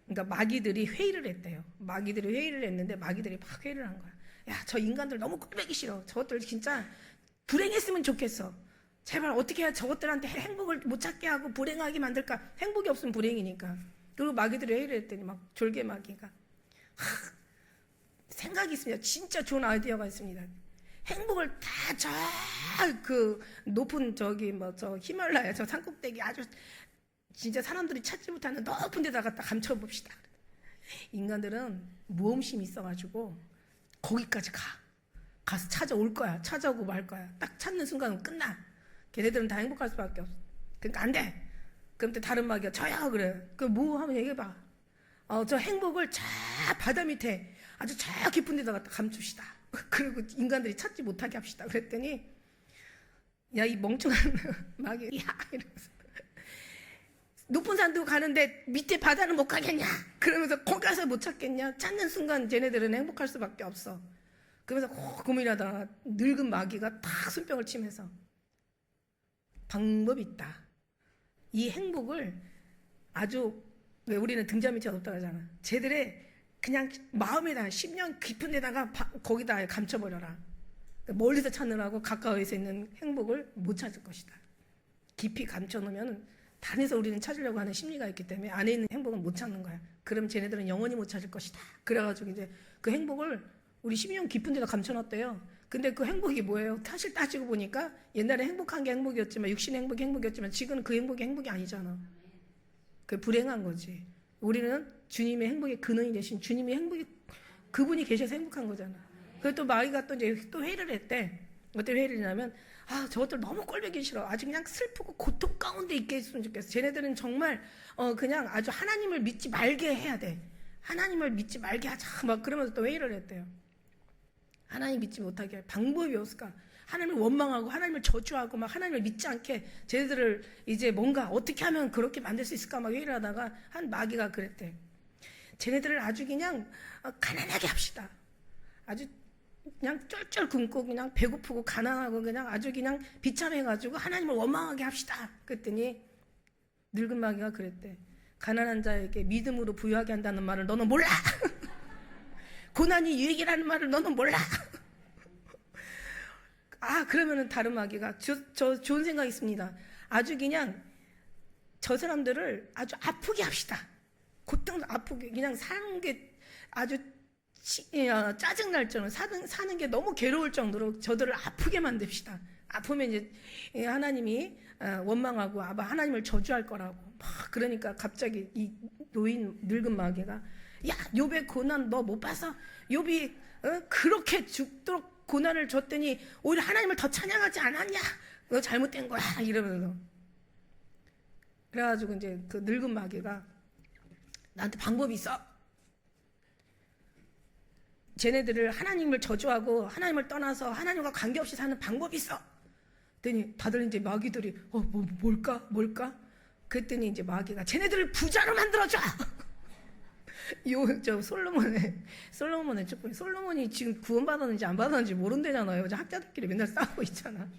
Speaker 1: 그러니까 마귀들이 회의를 했대요. 마귀들이 회의를 했는데 마귀들이 막 회의를 한 거야. 야, 저 인간들 너무 꼴보기 싫어. 저것들 진짜 불행했으면 좋겠어. 제발 어떻게 해야 저것들한테 행복을 못 찾게 하고 불행하게 만들까? 행복이 없으면 불행이니까. 그리고 마귀들이 회의를 했더니 막 졸개 마귀가 생각이 있습니다. 진짜 좋은 아이디어가 있습니다. 행복을 다 그 높은 저 히말라야 저 산꼭대기 아주 진짜 사람들이 찾지 못하는 높은 데다 갖다 감춰봅시다. 인간들은 모험심이 있어가지고 거기까지 가서 찾아올 거야. 찾아오고 말 거야. 딱 찾는 순간은 끝나. 걔네들은 다 행복할 수밖에 없어. 그러니까 안 돼. 그럼 또 다른 마귀가 저야 그래. 그 뭐 하면 얘기해봐. 저 행복을 저 바다 밑에 아주 저 깊은 데다 갖다 감춥시다. 그리고 인간들이 찾지 못하게 합시다. 그랬더니 야, 이 멍청한 마귀, 야, 이러면서 높은 산도 가는데 밑에 바다는 못 가겠냐? 그러면서 거기 가서 못 찾겠냐? 찾는 순간 쟤네들은 행복할 수밖에 없어. 그러면서 고민하다가 늙은 마귀가 탁 손뼉을 치면서 방법이 있다. 이 행복을 아주, 왜 우리는 등잔 밑에 없다고 하잖아. 쟤들의 그냥 마음에다 10년 깊은 데다가 거기다 감춰버려라. 멀리서 찾느라고 가까이서 있는 행복을 못 찾을 것이다. 깊이 감춰놓으면 단에서 우리는 찾으려고 하는 심리가 있기 때문에 안에 있는 행복은 못 찾는 거야. 그럼 쟤네들은 영원히 못 찾을 것이다. 그래가지고 이제 그 행복을 우리 10년 깊은 데다 감춰놨대요. 근데 그 행복이 뭐예요? 사실 따지고 보니까 옛날에 행복한 게 행복이었지만, 육신의 행복이 행복이었지만 지금은 그 행복이 아니잖아. 그게 불행한 거지. 우리는 주님의 행복의 근원이 되신 주님의 행복이, 그분이 계셔서 행복한 거잖아. 그리고 또 마귀가 또 이제 또 회의를 했대. 어떤 회의를 했냐면, 저것들 너무 꼴보기 싫어. 아주 그냥 슬프고 고통 가운데 있게 했으면 좋겠어. 쟤네들은 정말 그냥 아주 하나님을 믿지 말게 해야 돼. 하나님을 믿지 말게 하자. 막 그러면서 또 회의를 했대요. 하나님 믿지 못하게 할 방법이 없을까? 하나님을 원망하고 하나님을 저주하고 막 하나님을 믿지 않게 쟤네들을 이제 뭔가 어떻게 하면 그렇게 만들 수 있을까 막 회의를 하다가 한 마귀가 그랬대. 쟤네들을 아주 그냥 가난하게 합시다. 아주 그냥 쩔쩔 굶고 그냥 배고프고 가난하고 그냥 아주 그냥 비참해가지고 하나님을 원망하게 합시다. 그랬더니 늙은 마귀가 그랬대. 가난한 자에게 믿음으로 부유하게 한다는 말을 너는 몰라. 고난이 유익이라는 말을 너는 몰라. 그러면은 다른 마귀가 저 좋은 생각이 있습니다. 아주 그냥 저 사람들을 아주 아프게 합시다. 고통 아프게 그냥 사는 게 아주 짜증날 정도로 사는 게 너무 괴로울 정도로 저들을 아프게 만듭시다. 아프면 이제 하나님이 원망하고 아마 하나님을 저주할 거라고 막 그러니까 갑자기 이 노인 늙은 마귀가 야, 욥의 고난 너 못 봐서? 욥이 그렇게 죽도록 고난을 줬더니 오히려 하나님을 더 찬양하지 않았냐? 너 잘못된 거야 이러면서. 그래가지고 이제 그 늙은 마귀가 나한테 방법이 있어. 쟤네들을 하나님을 저주하고 하나님을 떠나서 하나님과 관계없이 사는 방법이 있어. 그랬더니 다들 이제 마귀들이 뭘까? 그랬더니 이제 마귀가 쟤네들을 부자로 만들어줘. 솔로몬의 축복이 솔로몬이 지금 구원받았는지 안 받았는지 모른대잖아요. 학자들끼리 맨날 싸우고 있잖아.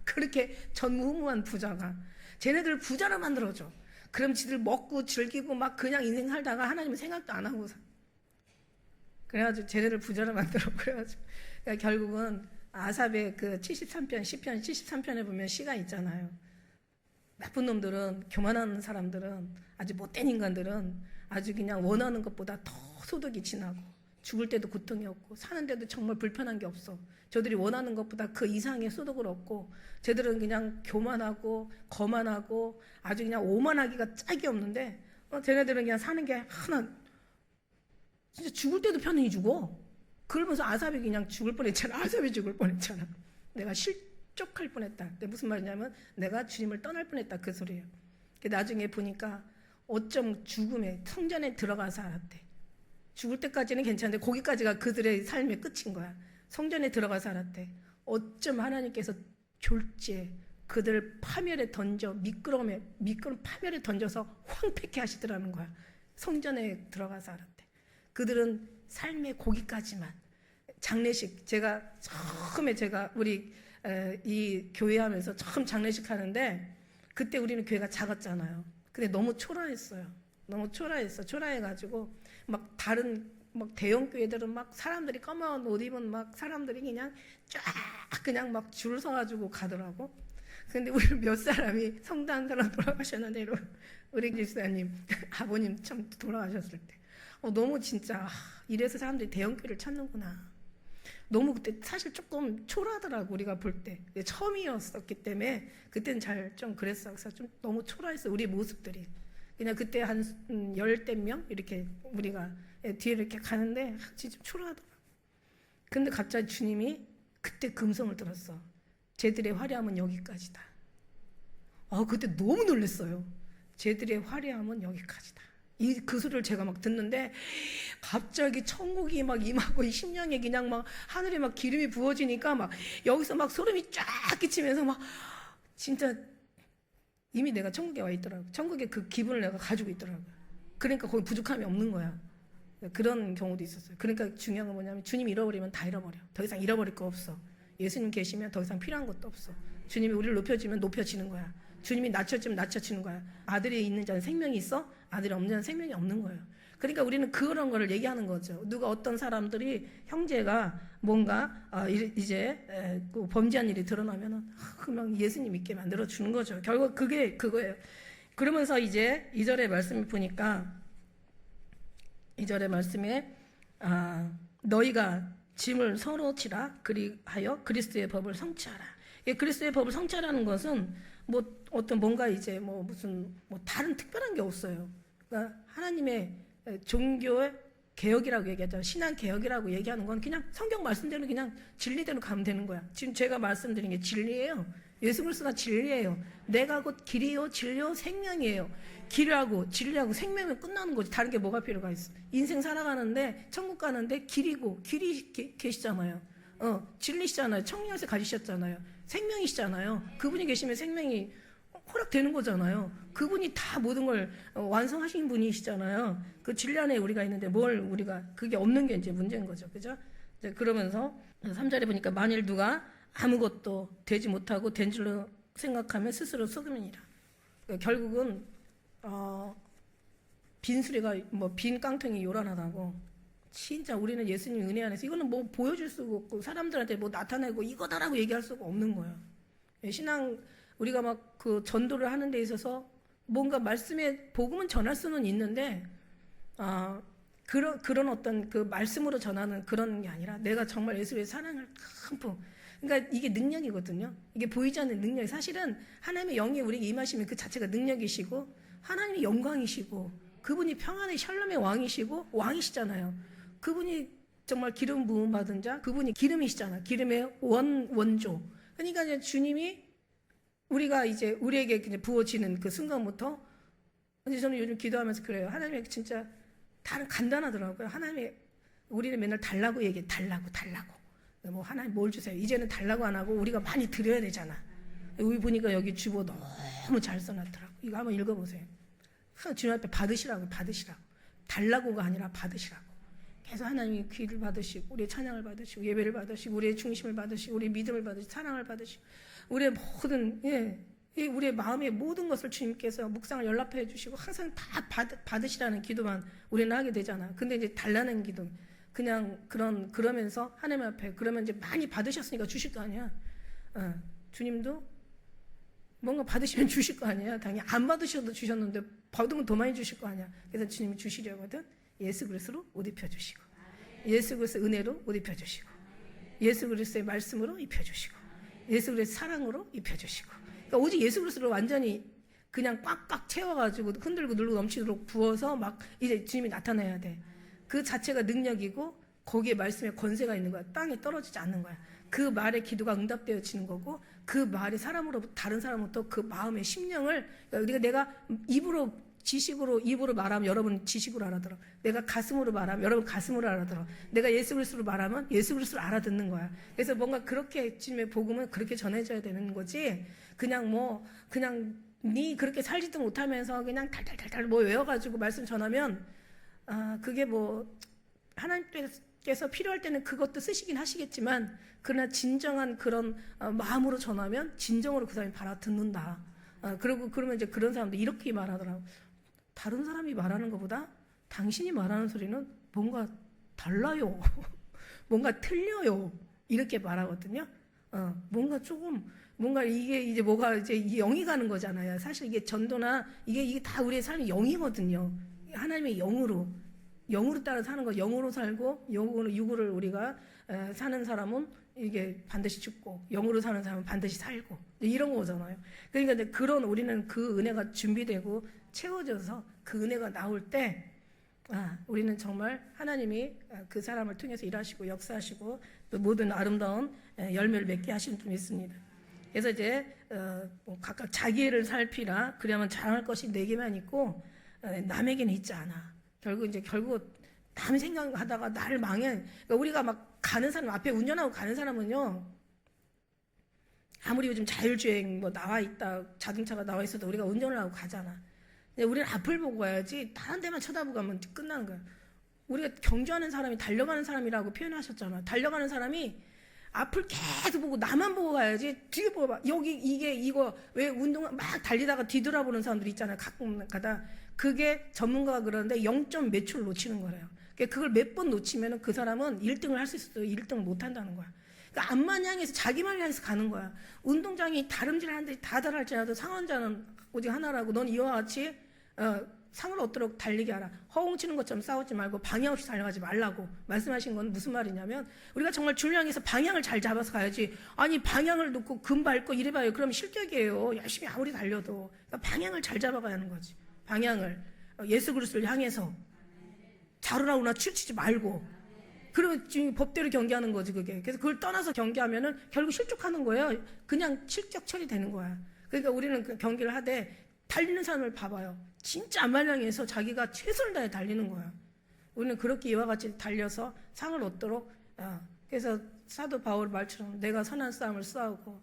Speaker 1: 그렇게 전무후무한 부자가 쟤네들을 부자로 만들어줘. 그럼 지들 먹고 즐기고 막 그냥 인생 살다가 하나님은 생각도 안 하고 그래가지고 쟤네를 부자로 만들어. 그래가지고 그러니까 결국은 아삽의 그 73편 시편 73편에 보면 시가 있잖아요. 나쁜 놈들은, 교만한 사람들은, 아주 못된 인간들은 아주 그냥 원하는 것보다 더 소득이 진하고 죽을 때도 고통이 없고 사는 데도 정말 불편한 게 없어. 저들이 원하는 것보다 그 이상의 소득을 얻고 쟤들은 그냥 교만하고 거만하고 아주 그냥 오만하기가 짝이 없는데 쟤네들은 그냥 사는 게 하나 진짜 죽을 때도 편히 죽어. 그러면서 아삽이 그냥 죽을 뻔했잖아. 아삽이 죽을 뻔했잖아. 내가 실족할 뻔했다. 근데 무슨 말이냐면 내가 주님을 떠날 뻔했다 그 소리예요. 나중에 보니까 어쩜 죽음에 성전에 들어가서 알았대. 죽을 때까지는 괜찮은데 거기까지가 그들의 삶의 끝인 거야. 성전에 들어가서 알았대. 어쩜 하나님께서 졸지에 그들을 파멸에 던져 미끄럼 파멸에 던져서 황폐케 하시더라는 거야. 성전에 들어가서 알았대. 그들은 삶의 고기까지만. 장례식 제가 우리 이 교회 하면서 처음 장례식 하는데 그때 우리는 교회가 작았잖아요. 근데 너무 초라했어요. 너무 초라했어. 초라해가지고 막 다른 막 대형 교회들은 막 사람들이 까만 옷 입은 막 사람들이 그냥 쫙 그냥 막 줄 서가지고 가더라고. 근데 우리 몇 사람이 성당 한 사람 돌아가셨는데 우리 집사님 아버님 참 돌아가셨을 때 너무 진짜 이래서 사람들이 대형 교회를 찾는구나. 너무 그때 사실 조금 초라하더라고 우리가 볼 때. 처음이었었기 때문에 그때는 잘 좀 그랬어. 그래서 좀 너무 초라했어 우리 모습들이. 그냥 그때 한 10대 명 이렇게 우리가 뒤에 이렇게 가는데 진짜 초라하더라. 근데 갑자기 주님이 그때 금성을 들었어. 쟤들의 화려함은 여기까지다. 그때 너무 놀랐어요. 쟤들의 화려함은 여기까지다. 그 소리를 제가 막 듣는데 갑자기 천국이 막 임하고 이 심령에 그냥 막 하늘에 막 기름이 부어지니까 막 여기서 막 소름이 쫙 끼치면서 막 진짜 이미 내가 천국에 와 있더라고. 천국의 그 기분을 내가 가지고 있더라고. 그러니까 거기 부족함이 없는 거야. 그런 경우도 있었어요. 그러니까 중요한 건 뭐냐면 주님 잃어버리면 다 잃어버려. 더 이상 잃어버릴 거 없어. 예수님 계시면 더 이상 필요한 것도 없어. 주님이 우리를 높여주면 높여지는 거야. 주님이 낮춰주면 낮춰지는 거야. 아들이 있는 자는 생명이 있어? 아들이 없는 자는 생명이 없는 거예요. 그러니까 우리는 그런 거를 얘기하는 거죠. 누가 어떤 사람들이 형제가 뭔가 이제 그 범죄한 일이 드러나면은 그냥 예수님 믿게 만들어 주는 거죠. 결국 그게 그거예요. 그러면서 이제 2절의 말씀을 보니까 2절의 말씀에 너희가 짐을 서로 지라 그리하여 그리스도의 법을 성취하라. 그리스도의 법을 성취하라는 것은 뭐 어떤 뭔가 이제 뭐 무슨 뭐 다른 특별한 게 없어요. 그러니까 하나님의 종교의 개혁이라고 얘기하죠. 신앙 개혁이라고 얘기하는 건 그냥 성경 말씀대로 그냥 진리대로 가면 되는 거야. 지금 제가 말씀드린 게 진리예요. 예수 그리스도가 진리예요. 내가 곧 길이요 진리요 생명이에요. 길하고 진리하고 생명은 끝나는 거지. 다른 게 뭐가 필요가 있어. 인생 살아가는데 천국 가는데 길이 계시잖아요. 진리시잖아요. 청량세 가지셨잖아요. 생명이시잖아요. 그분이 계시면 생명이 허락되는 거잖아요. 그분이 다 모든 걸 완성하신 분이시잖아요. 그 진리 안에 우리가 있는데 뭘 우리가 그게 없는 게 이제 문제인 거죠. 그죠? 이제 그러면서 3절에 보니까 만일 누가 아무것도 되지 못하고 된 줄로 생각하면 스스로 속음이니라. 그러니까 결국은 빈 수레가 뭐 빈 깡통이 요란하다고. 진짜 우리는 예수님 은혜 안에서 이거는 뭐 보여줄 수가 없고 사람들한테 뭐 나타내고 이거다라고 얘기할 수가 없는 거예요. 신앙 우리가 막 그 전도를 하는 데 있어서 뭔가 말씀의 복음은 전할 수는 있는데 그런 어떤 그 말씀으로 전하는 그런 게 아니라 내가 정말 예수의 사랑을 흠뻑 그러니까 이게 능력이거든요. 이게 보이지 않는 능력이 사실은 하나님의 영이 우리에게 임하시면 그 자체가 능력이시고 하나님의 영광이시고 그분이 평안의 샬롬의 왕이시고 왕이시잖아요. 그분이 정말 기름 부음 받은 자 그분이 기름이시잖아요. 기름의 원조. 그러니까 이제 주님이 우리가 이제 우리에게 부어지는 그 순간부터 이제 저는 요즘 기도하면서 그래요. 하나님의 진짜 다른 간단하더라고요. 하나님의 우리는 맨날 달라고 얘기해. 달라고. 뭐 하나님 뭘 주세요. 이제는 달라고 안 하고 우리가 많이 드려야 되잖아. 여기 보니까 여기 주보 너무 잘 써놨더라고. 이거 한번 읽어보세요. 주님 앞에 받으시라고. 달라고가 아니라 받으시라고. 계속 하나님이 귀를 받으시고 우리의 찬양을 받으시고 예배를 받으시고 우리의 중심을 받으시고 우리의 믿음을 받으시고 사랑을 받으시고 우리의 모든 이 우리의 마음의 모든 것을 주님께서 묵상을 연락해 주시고 항상 다 받으시라는 기도만 우리는 하게 되잖아. 근데 이제 달라는 기도, 그냥 그러면서 하나님 앞에 그러면 이제 많이 받으셨으니까 주실 거 아니야. 주님도 뭔가 받으시면 주실 거 아니야. 당연히 안 받으셔도 주셨는데 받으면 더 많이 주실 거 아니야. 그래서 주님이 주시려거든. 예수 그리스도로 옷 입혀 주시고, 예수 그리스도 은혜로 옷 입혀 주시고, 예수 그리스도의 말씀으로 입혀 주시고, 예수 그리스도 사랑으로 입혀 주시고. 그러니까 오직 예수 그리스도로 완전히 그냥 꽉꽉 채워가지고 흔들고 눌고 넘치도록 부어서 막 이제 주님이 나타나야 돼. 그 자체가 능력이고 거기에 말씀에 권세가 있는 거야. 땅에 떨어지지 않는 거야. 그 말의 기도가 응답되어지는 거고, 그 말이 다른 사람으로부터 그 마음의 심령을, 그러니까 내가 입으로 지식으로 입으로 말하면 여러분 지식으로 알아들어. 내가 가슴으로 말하면 여러분 가슴으로 알아들어. 내가 예수 그리스도로 말하면 예수 그리스도로 알아듣는 거야. 그래서 뭔가 그렇게 주님의 복음은 그렇게 전해져야 되는 거지. 그냥 네 그렇게 살지도 못하면서 그냥 달달달달 뭐 외워가지고 말씀 전하면 그게 뭐 하나님께서 필요할 때는 그것도 쓰시긴 하시겠지만, 그러나 진정한 그런 마음으로 전하면 진정으로 그 사람이 받아듣는다. 그러면 이제 그런 사람도 이렇게 말하더라고. 다른 사람이 말하는 것보다 당신이 말하는 소리는 뭔가 달라요. 뭔가 틀려요. 이렇게 말하거든요. 뭔가 이게 이제 뭐가 이제 영이 가는 거잖아요. 사실 이게 전도나 이게 다 우리의 삶이 영이거든요. 하나님의 영으로 따라 사는 거, 영으로 살고 육으로 우리가 사는 사람은 이게 반드시 죽고, 영으로 사는 사람은 반드시 살고, 이런 거잖아요. 그러니까 이제 우리는 그 은혜가 준비되고 채워져서 그 은혜가 나올 때 우리는 정말 하나님이 그 사람을 통해서 일하시고 역사하시고 또 모든 아름다운 열매를 맺게 하시는 분 있습니다. 그래서 이제 각각 자기 일을 살피라. 그러면 자랑할 것이 내게만 있고 남에게는 있지 않아. 결국 남 생각하다가 나를 망해. 그러니까 우리가 막 가는 사람, 앞에 운전하고 가는 사람은요, 아무리 요즘 자율주행 뭐 나와 있다, 자동차가 나와 있어도 우리가 운전을 하고 가잖아. 근데 우리는 앞을 보고 가야지 다른 데만 쳐다보고 가면 끝나는 거야. 우리가 경주하는 사람이 달려가는 사람이라고 표현하셨잖아. 달려가는 사람이 앞을 계속 보고 나만 보고 가야지. 뒤에 보고 봐. 이거 왜 운동 막 달리다가 뒤돌아보는 사람들이 있잖아요. 가끔 가다. 그게 전문가가 그러는데 0점 몇 초를 놓치는 거래요. 그걸 몇 번 놓치면 그 사람은 1등을 할 수 있어도 1등을 못 한다는 거야. 그러니까 앞만 향해서 자기만 향해서 가는 거야. 운동장이 다름질 하는데 다들 할지라도 상원자는 오직 하나라고. 넌 이와 같이 상을 얻도록 달리게 하라. 허공치는 것처럼 싸우지 말고 방향 없이 달려가지 말라고 말씀하신 건 무슨 말이냐면, 우리가 정말 줄을 향해서 방향을 잘 잡아서 가야지. 아니 방향을 놓고 금 밟고 이래봐요. 그러면 실격이에요. 열심히 아무리 달려도. 그러니까 방향을 잘 잡아가야 하는 거지. 방향을 예수 그리스도를 향해서 자루라고나 치우치지 말고. 그러면 지금 법대로 경기하는 거지 그게. 그래서 그걸 떠나서 경기하면은 결국 실족하는 거예요. 그냥 실격 처리되는 거야. 그러니까 우리는 그 경기를 하되 달리는 사람을 봐봐요. 진짜 앞마당에서 자기가 최선을 다해 달리는 거야. 우리는 그렇게 이와 같이 달려서 상을 얻도록. 그래서 사도 바울 말처럼 내가 선한 싸움을 싸우고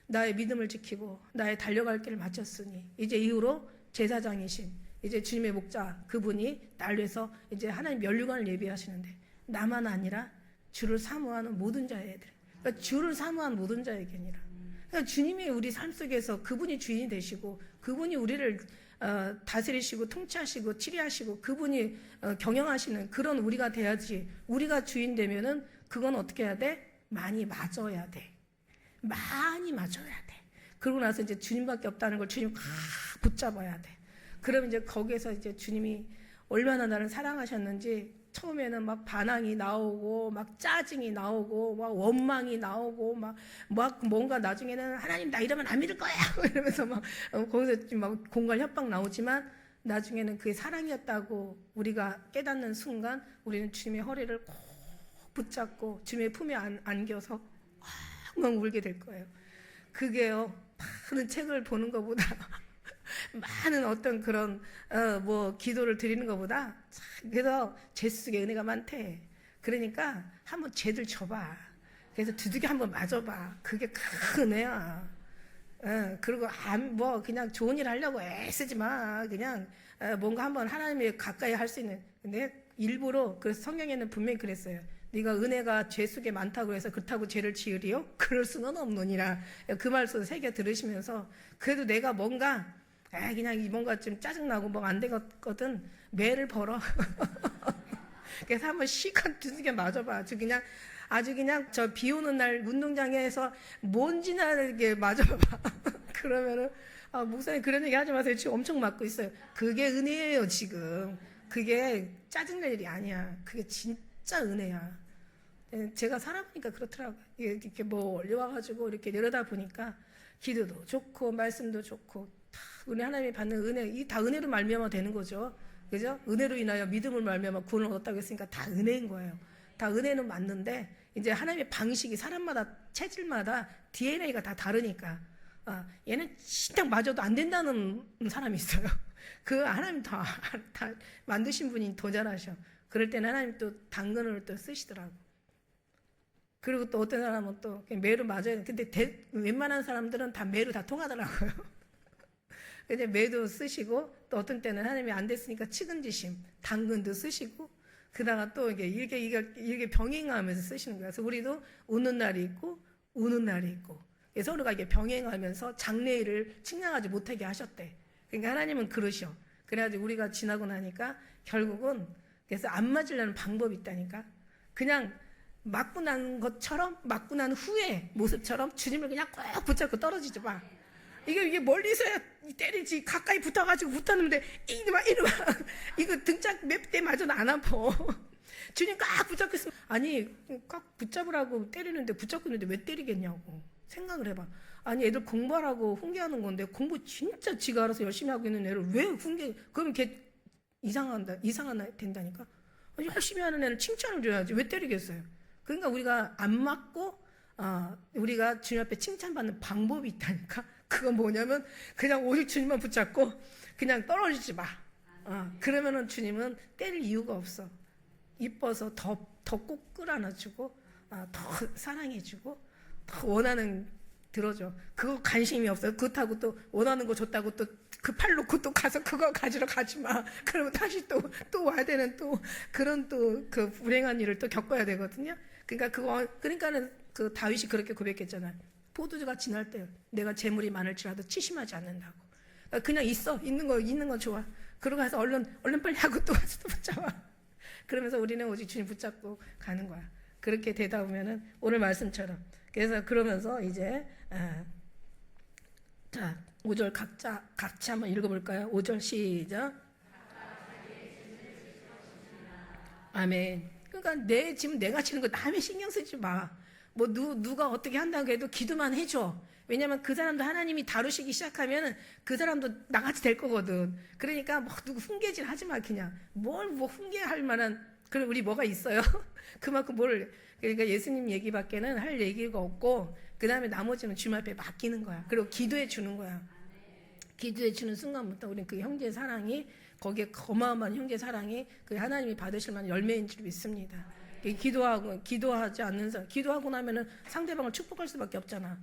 Speaker 1: 나의 믿음을 지키고 나의 달려갈 길을 마쳤으니 이제 이후로 제사장이신 이제 주님의 목자 그분이 날 위해서 이제 하나님 면류관을 예비하시는데, 나만 아니라 주를 사모하는 모든 자에게. 그러니까 주를 사모하는 모든 자에게니라. 그러니까 주님이 우리 삶 속에서 그분이 주인이 되시고 그분이 우리를 다스리시고 통치하시고 치리하시고 그분이 경영하시는 그런 우리가 돼야지. 우리가 주인 되면은 그건 어떻게 해야 돼? 많이 맞아야 돼. 많이 맞아야 돼. 그러고 나서 이제 주님밖에 없다는 걸 주님 붙잡아야 돼. 그러면 이제 거기에서 이제 주님이 얼마나 나를 사랑하셨는지 처음에는 막 반항이 나오고 막 짜증이 나오고 막 원망이 나오고 막 뭔가 나중에는 하나님 나 이러면 안 믿을 거야 이러면서 막 거기서 막 공갈 협박 나오지만, 나중에는 그게 사랑이었다고 우리가 깨닫는 순간 우리는 주님의 허리를 꼭 붙잡고 주님의 품에 안겨서 엉엉 울게 될 거예요. 그게요, 많은 책을 보는 것보다 많은 어떤 그런 기도를 드리는 것보다, 그래서 죄수 속에 은혜가 많대. 그러니까 한번 죄들 져봐. 그래서 두들겨 한번 맞아봐. 그게 큰 은혜야. 그리고 그냥 좋은 일 하려고 애쓰지 마. 그냥 뭔가 한번 하나님의 가까이 할 수 있는. 근데 일부러 그래서 성경에는 분명히 그랬어요. 네가 은혜가 죄 속에 많다고 해서 그렇다고 죄를 지으리요? 그럴 수는 없느니라. 그 말씀 새겨 들으시면서 그래도 내가 뭔가 그냥 뭔가 좀 짜증나고 뭐가 안 되거든 매를 벌어. 그래서 한번 시간 두들겨 맞아봐. 아주 그냥 저 비 오는 날 운동장에서 먼지 나게 맞아봐. 그러면은 목사님 그런 얘기 하지 마세요. 지금 엄청 맞고 있어요. 그게 은혜예요 지금. 그게 짜증낼 일이 아니야. 그게 진짜 은혜야. 제가 살아보니까 그렇더라고요. 이렇게 뭐 올려와가지고 이렇게 내려다 보니까 기도도 좋고 말씀도 좋고 다 은혜 하나님이 받는 은혜 이 다 은혜로 말미암아 되는 거죠. 그죠? 은혜로 인하여 믿음을 말미암아 구원을 얻었다고 했으니까 다 은혜인 거예요. 다 은혜는 맞는데 이제 하나님의 방식이 사람마다 체질마다 DNA가 다 다르니까 얘는 진짜 맞아도 안 된다는 사람이 있어요. 그 하나님 다 만드신 분이 더 잘하셔. 그럴 때는 하나님 또 당근을 또 쓰시더라고. 그리고 또 어떤 사람은 또 매로 맞아요. 근데 웬만한 사람들은 다 매로 다 통하더라고요. 근데 매도 쓰시고 또 어떤 때는 하나님이 안 됐으니까 측은지심, 당근도 쓰시고 그다가 또 이게 병행하면서 쓰시는 거예요. 그래서 우리도 웃는 날이 있고 우는 날이 있고 서로가 이게 병행하면서 장래일을 측량하지 못하게 하셨대. 그러니까 하나님은 그러셔. 그래가지고 우리가 지나고 나니까 결국은 그래서 안 맞으려는 방법이 있다니까. 그냥 맞고 난 것처럼 맞고 난 후의 모습처럼 주님을 그냥 꼭 붙잡고 떨어지지 마. 이게 멀리서야 때리지 가까이 붙어가지고 붙었는데 이놈아 이거 등짝 몇 대 맞아도 안 아파. 주님 꽉 붙잡고 있으면 아니 꽉 붙잡으라고 때리는데 붙잡고 있는데 왜 때리겠냐고 생각을 해봐. 아니 애들 공부하라고 훈계하는 건데 공부 진짜 지가 알아서 열심히 하고 있는 애를 왜 그러면 걔 이상한 된다니까. 열심히 하는 애는 칭찬을 줘야지 왜 때리겠어요. 그러니까 우리가 안 맞고 우리가 주님 앞에 칭찬받는 방법이 있다니까. 그건 뭐냐면 그냥 오직 주님만 붙잡고 그냥 떨어지지 마. 그러면은 주님은 때릴 이유가 없어. 이뻐서 더 꼭 끌어안아주고 더 사랑해주고 더 원하는 들어줘. 그거 관심이 없어요. 그렇다고 또 원하는 거 줬다고 또 그 팔 놓고 또 가서 그거 가지러 가지 마. 그러면 다시 또 와야 되는 또 그런 또 그 불행한 일을 또 겪어야 되거든요. 그러니까는 그 다윗이 그렇게 고백했잖아요. 포도주가 지날 때 내가 재물이 많을지라도 치심하지 않는다고. 그냥 있는 거 좋아. 그러고 가서 얼른 빨리 하고 또 와서 또 붙잡아. 그러면서 우리는 오직 주님 붙잡고 가는 거야. 그렇게 되다 보면은 오늘 말씀처럼. 그래서 그러면서 이제 자 5절 각자 한번 읽어볼까요? 5절 시작. 아멘. 그러니까 지금 내가 치는 거 남의 신경 쓰지 마. 뭐 누가 어떻게 한다고 해도 기도만 해줘. 왜냐면 그 사람도 하나님이 다루시기 시작하면 그 사람도 나같이 될 거거든. 그러니까 뭐 누구 훈계질 하지 마. 그냥 뭘 뭐 훈계할 만한 그럼 우리 뭐가 있어요? 그만큼 그러니까 예수님 얘기밖에는 할 얘기가 없고 그 다음에 나머지는 주님 앞에 맡기는 거야. 그리고 기도해 주는 거야. 기도해 주는 순간부터 우리는 그 형제의 사랑이 거기에 어마어마한 형제의 사랑이 그 하나님이 받으실 만한 열매인 줄 믿습니다. 기도하지 않는 사람, 기도하고 나면은 상대방을 축복할 수밖에 없잖아.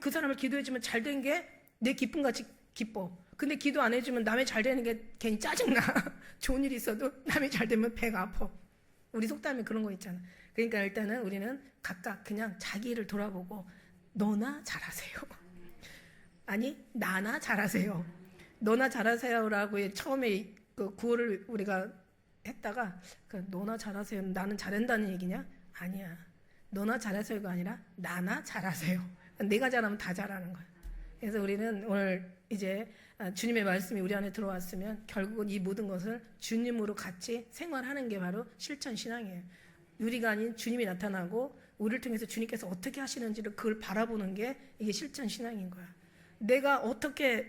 Speaker 1: 그 사람을 기도해주면 잘 된 게 내 기쁨같이 기뻐. 근데 기도 안 해주면 남의 잘 되는 게 괜히 짜증나. 좋은 일이 있어도 남이 잘 되면 배가 아파. 우리 속담에 그런 거 있잖아. 그러니까 일단은 우리는 각각 그냥 자기 일을 돌아보고 너나 잘하세요. 아니 나나 잘하세요. 너나 잘하세요라고 처음에 그 구호를 우리가 했다가 너나 잘하세요. 나는 잘한다는 얘기냐? 아니야. 너나 잘하세요가 아니라 나나 잘하세요. 내가 잘하면 다 잘하는 거야. 그래서 우리는 오늘 이제 주님의 말씀이 우리 안에 들어왔으면 결국은 이 모든 것을 주님으로 같이 생활하는 게 바로 실천 신앙이에요. 우리가 아닌 주님이 나타나고 우리를 통해서 주님께서 어떻게 하시는지를 그걸 바라보는 게 이게 실천 신앙인 거야.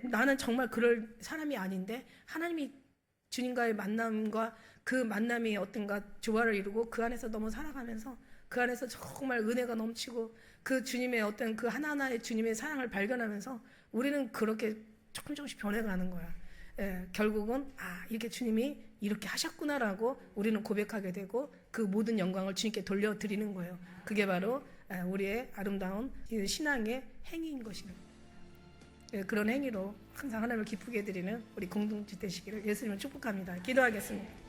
Speaker 1: 나는 정말 그럴 사람이 아닌데 하나님이 주님과의 만남과 그 만남이 어떤가 조화를 이루고 그 안에서 너무 살아가면서 그 안에서 정말 은혜가 넘치고 그 주님의 어떤 그 하나하나의 주님의 사랑을 발견하면서 우리는 그렇게 조금씩 변해가는 거야. 결국은 이렇게 주님이 이렇게 하셨구나라고 우리는 고백하게 되고 그 모든 영광을 주님께 돌려드리는 거예요. 그게 바로 우리의 아름다운 신앙의 행위인 것입니다. 그런 행위로 항상 하나님을 기쁘게 해드리는 우리 공동체 되시기를 예수님을 축복합니다. 기도하겠습니다.